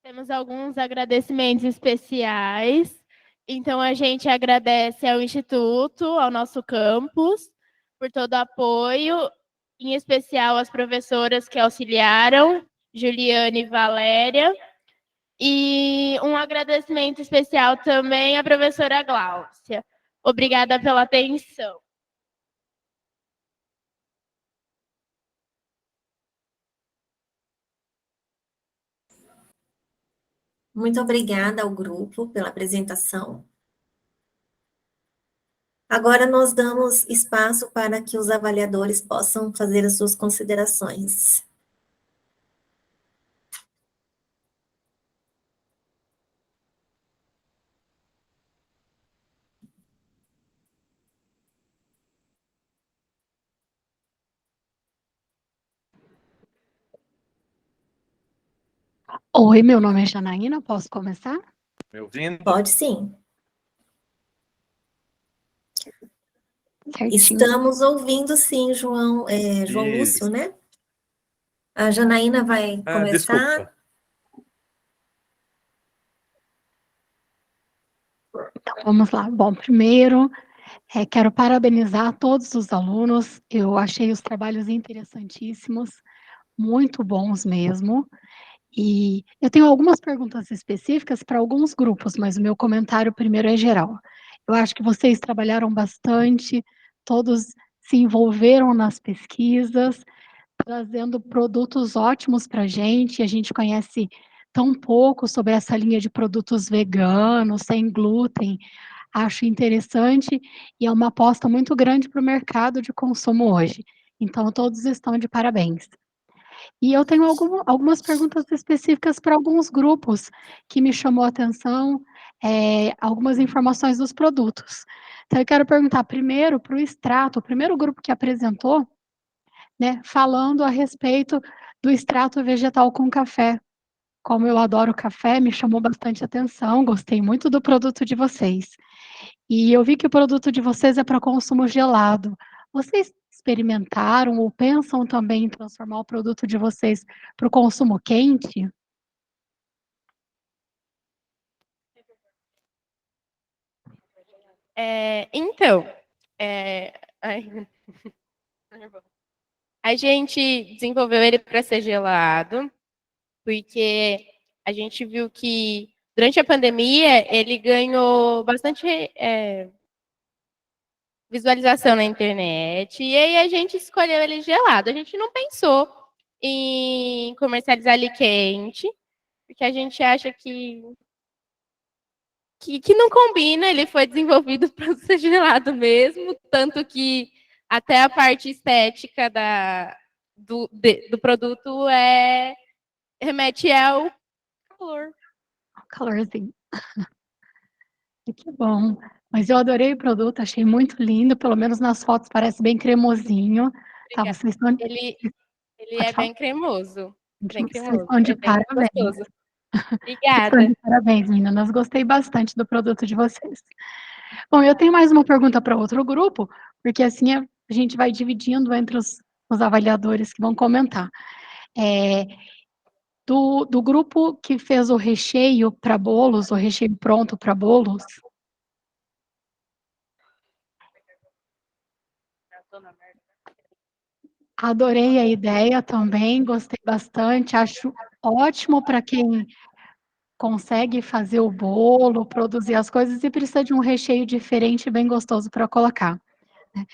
S17: Temos alguns agradecimentos especiais. Então, a gente agradece ao Instituto, ao nosso campus, por todo o apoio, em especial às professoras que auxiliaram, Juliane e Valéria. E um agradecimento especial também à professora Gláucia. Obrigada pela atenção.
S1: Muito obrigada ao grupo pela apresentação. Agora nós damos espaço para que os avaliadores possam fazer as suas considerações.
S18: Oi, meu nome é Janaína, posso começar?
S3: Me ouvindo?
S1: Pode sim.
S18: Certinho.
S1: Estamos ouvindo sim, João Lúcio, né? A Janaína vai começar.
S3: Desculpa.
S18: Então, vamos lá. Bom, primeiro, quero parabenizar todos os alunos. Eu achei os trabalhos interessantíssimos, muito bons mesmo. E eu tenho algumas perguntas específicas para alguns grupos, mas o meu comentário primeiro é geral. Eu acho que vocês trabalharam bastante, todos se envolveram nas pesquisas, trazendo produtos ótimos para a gente conhece tão pouco sobre essa linha de produtos veganos, sem glúten, acho interessante e é uma aposta muito grande para o mercado de consumo hoje. Então, todos estão de parabéns. E eu tenho algumas perguntas específicas para alguns grupos que me chamou a atenção, algumas informações dos produtos. Então, eu quero perguntar primeiro para o extrato, o primeiro grupo que apresentou, né, falando a respeito do extrato vegetal com café. Como eu adoro café, me chamou bastante atenção, gostei muito do produto de vocês. E eu vi que o produto de vocês é para consumo gelado. Vocês experimentaram ou pensam também em transformar o produto de vocês para o consumo quente?
S6: Então, a gente desenvolveu ele para ser gelado, porque a gente viu que durante a pandemia ele ganhou bastante visualização na internet, e aí a gente escolheu ele gelado. A gente não pensou em comercializar ele quente, porque a gente acha que não combina, ele foi desenvolvido para ser gelado mesmo, tanto que até a parte estética do produto remete ao calor.
S18: Calorzinho. Que bom. Mas eu adorei o produto, achei muito lindo, pelo menos nas fotos parece bem cremosinho. Tá, vocês estão...
S6: Ele é bem cremoso. Bem
S18: Vocês
S6: cremoso.
S18: estão de
S6: É bem
S18: parabéns.
S6: gostoso.
S18: Vocês
S6: Obrigada.
S18: estão de parabéns, meninas. Gostei bastante do produto de vocês. Bom, eu tenho mais uma pergunta para outro grupo, porque assim a gente vai dividindo entre os avaliadores que vão comentar. Do grupo que fez o recheio para bolos, o recheio pronto para bolos, adorei a ideia também, gostei bastante, acho ótimo para quem consegue fazer o bolo, produzir as coisas e precisa de um recheio diferente e bem gostoso para colocar, né.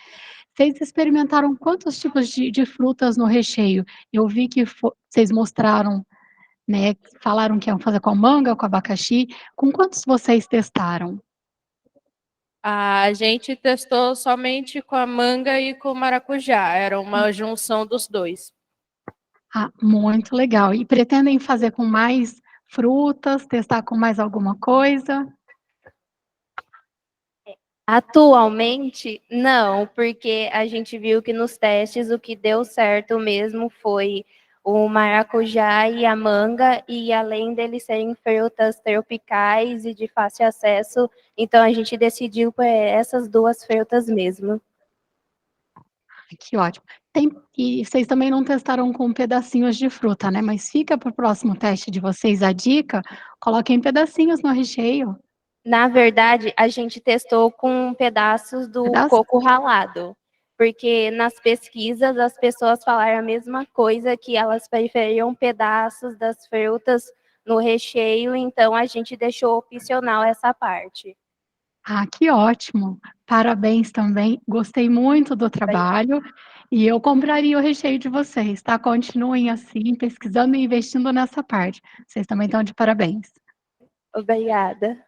S18: Vocês experimentaram quantos tipos de frutas no recheio? Eu vi que vocês mostraram, né, falaram que iam fazer com a manga, com abacaxi. Com quantos vocês testaram?
S7: A gente testou somente com a manga e com o maracujá, era uma junção dos dois.
S18: Ah, muito legal. E pretendem fazer com mais frutas, testar com mais alguma coisa?
S10: Atualmente, não, porque a gente viu que nos testes o que deu certo mesmo foi o maracujá e a manga, e além deles serem frutas tropicais e de fácil acesso, então a gente decidiu por essas duas frutas mesmo.
S18: Que ótimo. E vocês também não testaram com pedacinhos de fruta, né, mas fica para o próximo teste de vocês a dica, coloquem pedacinhos no recheio.
S10: Na verdade, a gente testou com pedaços do coco ralado, porque nas pesquisas as pessoas falaram a mesma coisa, que elas preferiam pedaços das frutas no recheio, então a gente deixou opcional essa parte.
S18: Ah, que ótimo. Parabéns também, gostei muito do trabalho e eu compraria o recheio de vocês, tá. Continuem assim, pesquisando e investindo nessa parte. Vocês também estão de parabéns.
S10: Obrigada.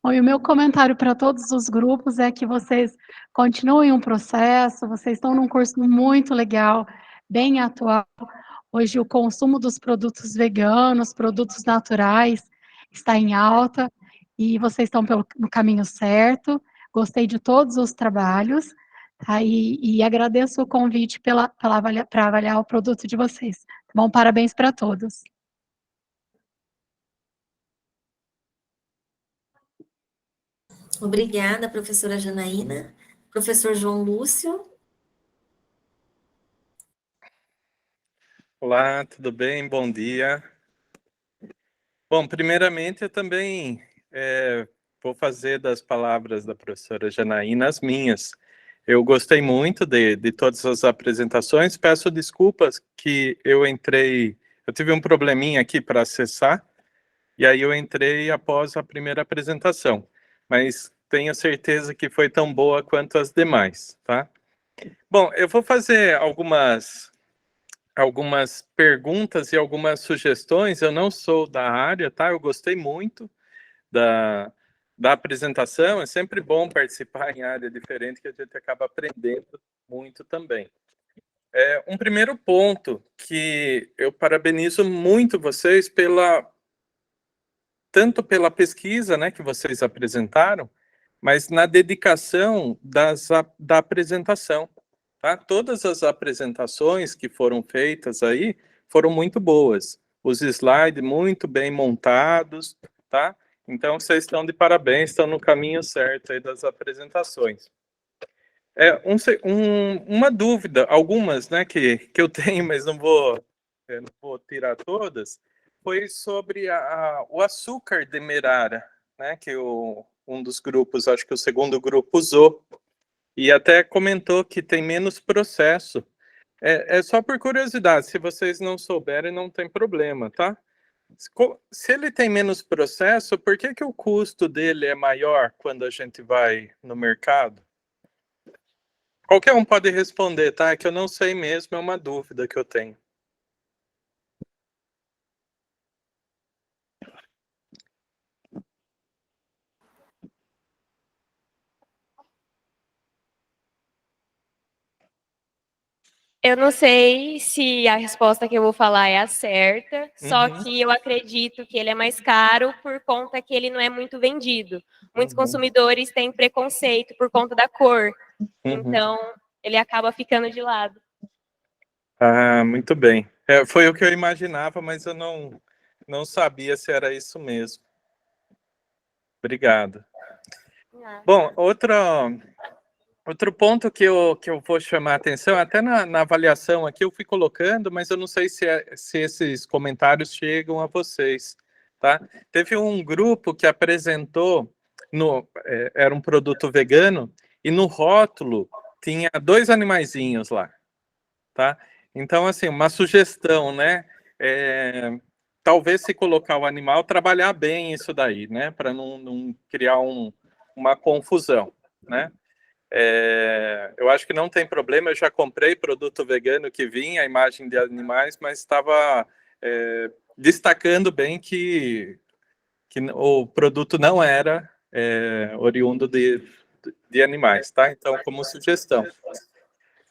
S18: Bom, e o meu comentário para todos os grupos é que vocês continuem o processo, vocês estão num curso muito legal, bem atual. Hoje o consumo dos produtos veganos, produtos naturais, está em alta e vocês estão no caminho certo. Gostei de todos os trabalhos, tá, e agradeço o convite para avaliar o produto de vocês. Tá bom? Parabéns para todos.
S1: Obrigada, professora Janaína. Professor João Lúcio.
S19: Olá, tudo bem? Bom dia. Bom, primeiramente eu também vou fazer das palavras da professora Janaína as minhas. Eu gostei muito de todas as apresentações, peço desculpas que eu tive um probleminha aqui para acessar, e aí eu entrei após a primeira apresentação, mas tenho certeza que foi tão boa quanto as demais, tá? Bom, eu vou fazer algumas perguntas e algumas sugestões. Eu não sou da área, tá? Eu gostei muito da apresentação. É sempre bom participar em área diferente, que a gente acaba aprendendo muito também. Um primeiro ponto que eu parabenizo muito vocês tanto pela pesquisa, né, que vocês apresentaram, mas na dedicação da apresentação. Tá? Todas as apresentações que foram feitas aí foram muito boas. Os slides muito bem montados, tá? Então, vocês estão de parabéns, estão no caminho certo aí das apresentações. Uma dúvida, algumas, né, que eu tenho, mas não vou tirar todas, foi sobre o açúcar demerara, né, que um dos grupos, acho que o segundo grupo usou, e até comentou que tem menos processo. É só por curiosidade, se vocês não souberem, não tem problema, tá? Se ele tem menos processo, por que o custo dele é maior quando a gente vai no mercado? Qualquer um pode responder, tá? É que eu não sei mesmo, é uma dúvida que eu tenho.
S5: Eu não sei se a resposta que eu vou falar é a certa, só que eu acredito que ele é mais caro por conta que ele não é muito vendido. Muitos consumidores têm preconceito por conta da cor, então ele acaba ficando de lado.
S19: Ah, muito bem. Foi o que eu imaginava, mas eu não sabia se era isso mesmo. Obrigado. Bom, outro ponto que eu vou chamar a atenção, até na avaliação aqui eu fui colocando, mas eu não sei se esses comentários chegam a vocês, tá? Teve um grupo que apresentou, era um produto vegano, e no rótulo tinha 2 animaizinhos lá, tá? Então, assim, uma sugestão, né? talvez se colocar o animal, trabalhar bem isso daí, né? Para não criar uma confusão, né? Eu acho que não tem problema, eu já comprei produto vegano que vinha a imagem de animais, mas estava destacando bem que o produto não era oriundo de animais, tá? Então, como sugestão.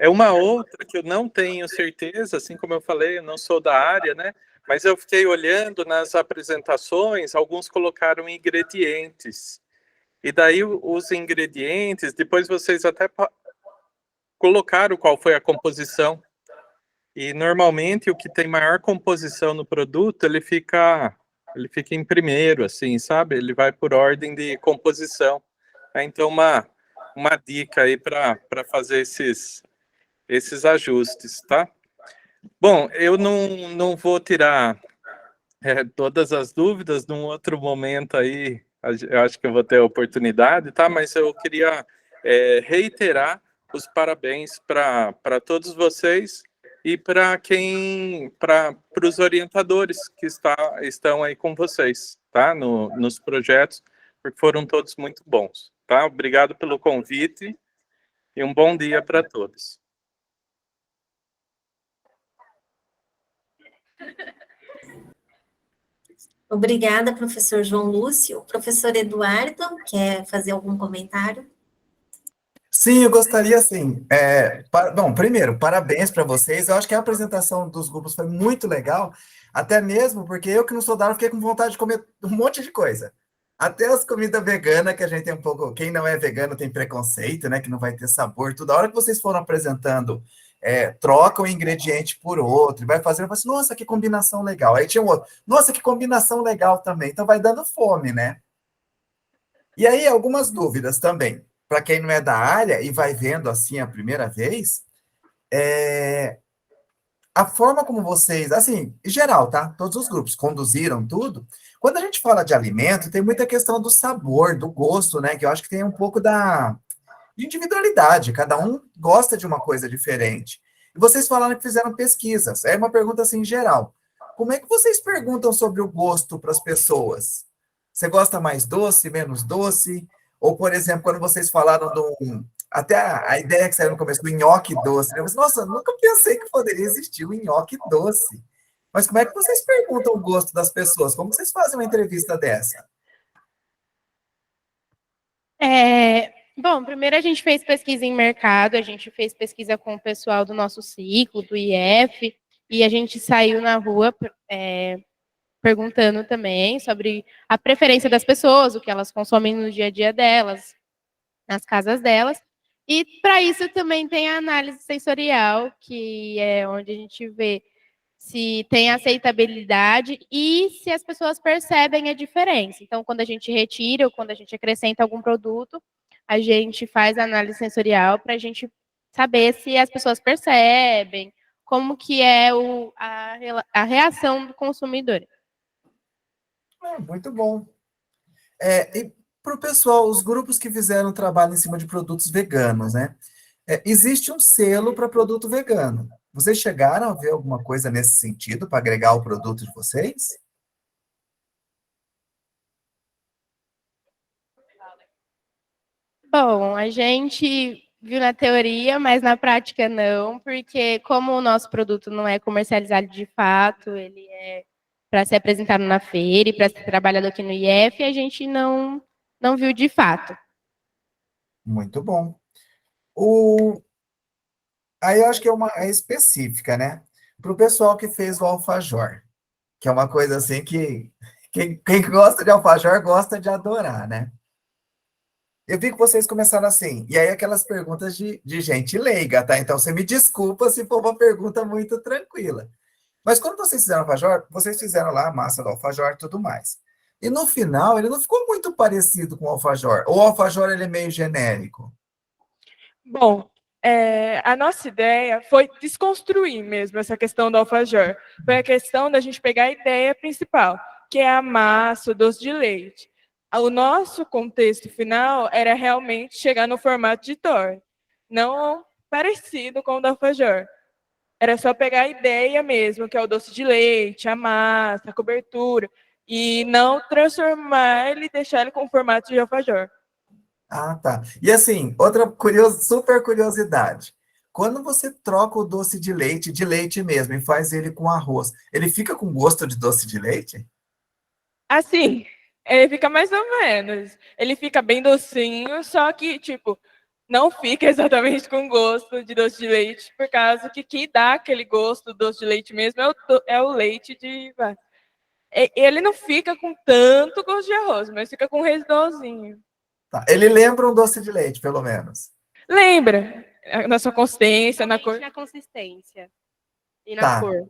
S19: Uma outra que eu não tenho certeza, assim como eu falei, eu não sou da área, né? Mas eu fiquei olhando nas apresentações, alguns colocaram ingredientes. E daí os ingredientes, depois vocês até colocaram qual foi a composição. E normalmente o que tem maior composição no produto, ele fica em primeiro, assim, sabe? Ele vai por ordem de composição. Então, uma dica aí para fazer esses ajustes, tá? Bom, eu não vou tirar todas as dúvidas, num outro momento aí, eu acho que eu vou ter a oportunidade, tá? Mas eu queria reiterar os parabéns para todos vocês e para os orientadores que estão aí com vocês, tá? Nos projetos, porque foram todos muito bons, tá? Obrigado pelo convite e um bom dia para todos.
S1: Obrigada, professor João Lúcio. Professor Eduardo, quer fazer algum comentário?
S3: Sim, eu gostaria, assim, bom, primeiro, parabéns para vocês, eu acho que a apresentação dos grupos foi muito legal, até mesmo porque eu que não sou da área, fiquei com vontade de comer um monte de coisa, até as comidas veganas, que a gente tem um pouco, quem não é vegano tem preconceito, né, que não vai ter sabor, toda hora que vocês foram apresentando, troca um ingrediente por outro, vai fazendo, assim, nossa, que combinação legal, aí tinha um outro, nossa, que combinação legal também, então vai dando fome, né? E aí, algumas dúvidas também. Para quem não é da área e vai vendo assim a primeira vez, a forma como vocês, assim, em geral, tá? Todos os grupos conduziram tudo. Quando a gente fala de alimento, tem muita questão do sabor, do gosto, né? Que eu acho que tem um pouco de individualidade. Cada um gosta de uma coisa diferente. E vocês falaram que fizeram pesquisas. É uma pergunta assim em geral. Como é que vocês perguntam sobre o gosto para as pessoas? Você gosta mais doce, menos doce? Ou, por exemplo, quando vocês falaram até a ideia que saiu no começo do nhoque doce, né? Nossa, nunca pensei que poderia existir o nhoque doce. Mas como é que vocês perguntam o gosto das pessoas? Como vocês fazem uma entrevista dessa?
S6: Bom, primeiro a gente fez pesquisa em mercado, a gente fez pesquisa com o pessoal do nosso ciclo, do IF, e a gente saiu na rua perguntando também sobre a preferência das pessoas, o que elas consomem no dia a dia delas, nas casas delas. E para isso também tem a análise sensorial, que é onde a gente vê se tem aceitabilidade e se as pessoas percebem a diferença. Então, quando a gente retira ou quando a gente acrescenta algum produto, a gente faz a análise sensorial para a gente saber se as pessoas percebem, como que é a reação do consumidor.
S3: Muito bom. E para o pessoal, os grupos que fizeram trabalho em cima de produtos veganos, né? Existe um selo para produto vegano. Vocês chegaram a ver alguma coisa nesse sentido para agregar o produto de vocês?
S6: Bom, a gente viu na teoria, mas na prática não, porque como o nosso produto não é comercializado de fato, ele é para ser apresentado na feira e para ser trabalhado aqui no IF, a gente não viu de fato.
S3: Muito bom. Aí eu acho que é específica, né? Para o pessoal que fez o alfajor, que é uma coisa assim que quem gosta de alfajor gosta de adorar, né? Eu vi que vocês começaram assim, e aí aquelas perguntas de gente leiga, tá? Então você me desculpa se for uma pergunta muito tranquila. Mas quando vocês fizeram alfajor, vocês fizeram lá a massa do alfajor e tudo mais. E no final, ele não ficou muito parecido com o alfajor. Ou o alfajor ele é meio genérico?
S16: Bom, a nossa ideia foi desconstruir mesmo essa questão do alfajor. Foi a questão da gente pegar a ideia principal, que é a massa, o doce de leite. O nosso contexto final era realmente chegar no formato de torta, não parecido com o do alfajor. era só pegar a ideia mesmo, que é o doce de leite, a massa, a cobertura, e não transformar ele, deixar ele com o formato de alfajor.
S3: Ah, tá. E assim, outra super curiosidade. Quando você troca o doce de leite mesmo, e faz ele com arroz, ele fica com gosto de doce de leite?
S16: Assim, ele fica mais ou menos. Ele fica bem docinho, só que, tipo, não fica exatamente com gosto de doce de leite, por causa que dá aquele gosto do doce de leite mesmo é o leite de vaca. Ele não fica com tanto gosto de arroz, mas fica com residualzinho.
S3: Tá. Ele lembra um doce de leite, pelo menos.
S16: Lembra? Na sua consistência, na cor.
S15: Na consistência e na
S3: Tá.
S15: cor.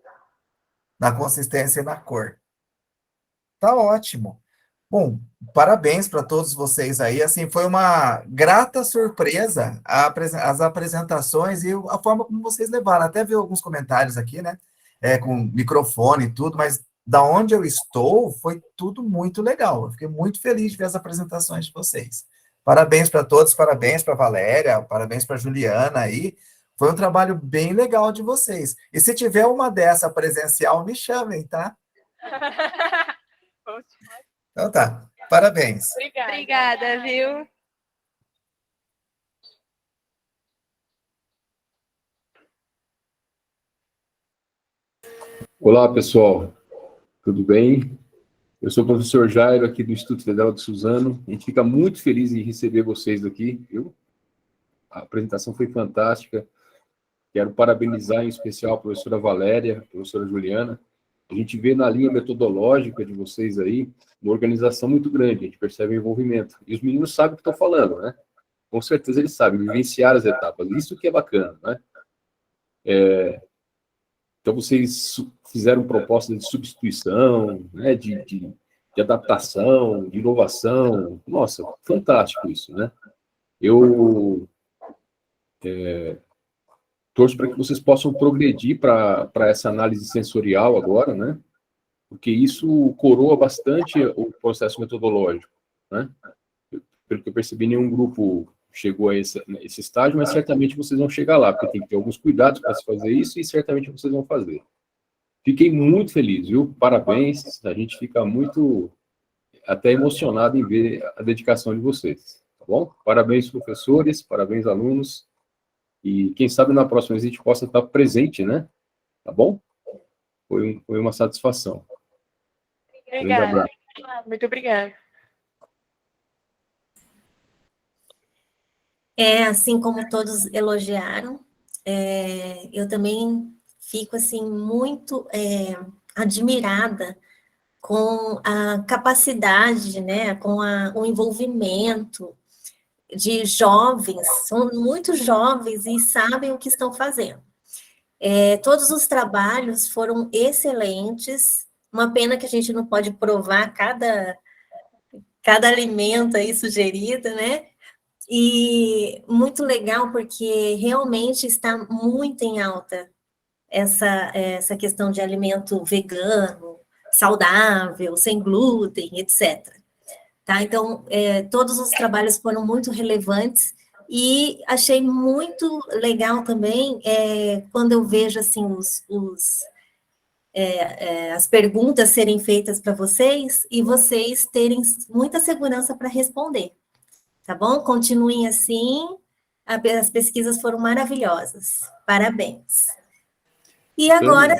S3: Na consistência e na cor. Tá ótimo. Bom, parabéns para todos vocês aí. Assim, foi uma grata surpresa as apresentações e a forma como vocês levaram. Até vi alguns comentários aqui, né? Com microfone e tudo, mas da onde eu estou, foi tudo muito legal. Eu fiquei muito feliz de ver as apresentações de vocês. Parabéns para todos, parabéns para a Valéria, parabéns para a Juliana aí. Foi um trabalho bem legal de vocês. E se tiver uma dessa presencial, me chamem, tá? Então tá, parabéns.
S15: Obrigada, viu?
S20: Olá, pessoal. Tudo bem? Eu sou o professor Jairo, aqui do Instituto Federal de Suzano. A gente fica muito feliz em receber vocês aqui, viu? A apresentação foi fantástica. Quero parabenizar em especial a professora Valéria, a professora Juliana. A gente vê na linha metodológica de vocês aí uma organização muito grande, a gente percebe o envolvimento. E os meninos sabem o que estão falando, né? Com certeza eles sabem, vivenciar as etapas. Isso que é bacana, né? Então, vocês fizeram propostas de substituição, né? de adaptação, de inovação. Nossa, fantástico isso, né? Eu torço para que vocês possam progredir para essa análise sensorial agora, né? Porque isso coroa bastante o processo metodológico, né? Pelo que eu percebi, nenhum grupo chegou a esse estágio, mas certamente vocês vão chegar lá, porque tem que ter alguns cuidados para se fazer isso e certamente vocês vão fazer. Fiquei muito feliz, viu? Parabéns, a gente fica muito até emocionado em ver a dedicação de vocês, tá bom? Parabéns, professores, parabéns, alunos. E quem sabe na próxima vez a gente possa estar presente, né? Tá bom? Foi uma satisfação.
S16: Obrigada. Muito obrigada.
S1: Assim como todos elogiaram, eu também fico, assim, muito admirada com a capacidade, né, com o envolvimento de jovens, são muito jovens e sabem o que estão fazendo. Todos os trabalhos foram excelentes, uma pena que a gente não pode provar cada alimento aí sugerido, né? E muito legal, porque realmente está muito em alta essa questão de alimento vegano, saudável, sem glúten, etc. Tá? Então, todos os trabalhos foram muito relevantes e achei muito legal também quando eu vejo assim, as perguntas serem feitas para vocês e vocês terem muita segurança para responder. Tá bom? Continuem assim, as pesquisas foram maravilhosas. Parabéns. E agora...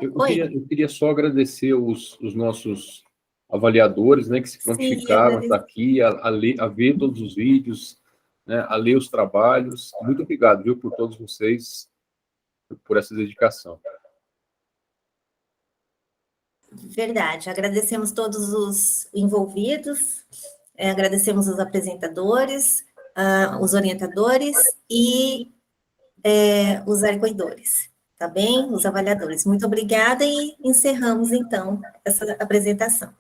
S20: Eu queria só agradecer os nossos avaliadores, né, que se prontificaram a estar aqui, a ver todos os vídeos, né, a ler os trabalhos. Muito obrigado, viu, por todos vocês, por essa dedicação.
S1: Verdade. Agradecemos todos os envolvidos, agradecemos os apresentadores, os orientadores e os arcoidores, tá bem? Os avaliadores. Muito obrigada e encerramos, então, essa apresentação.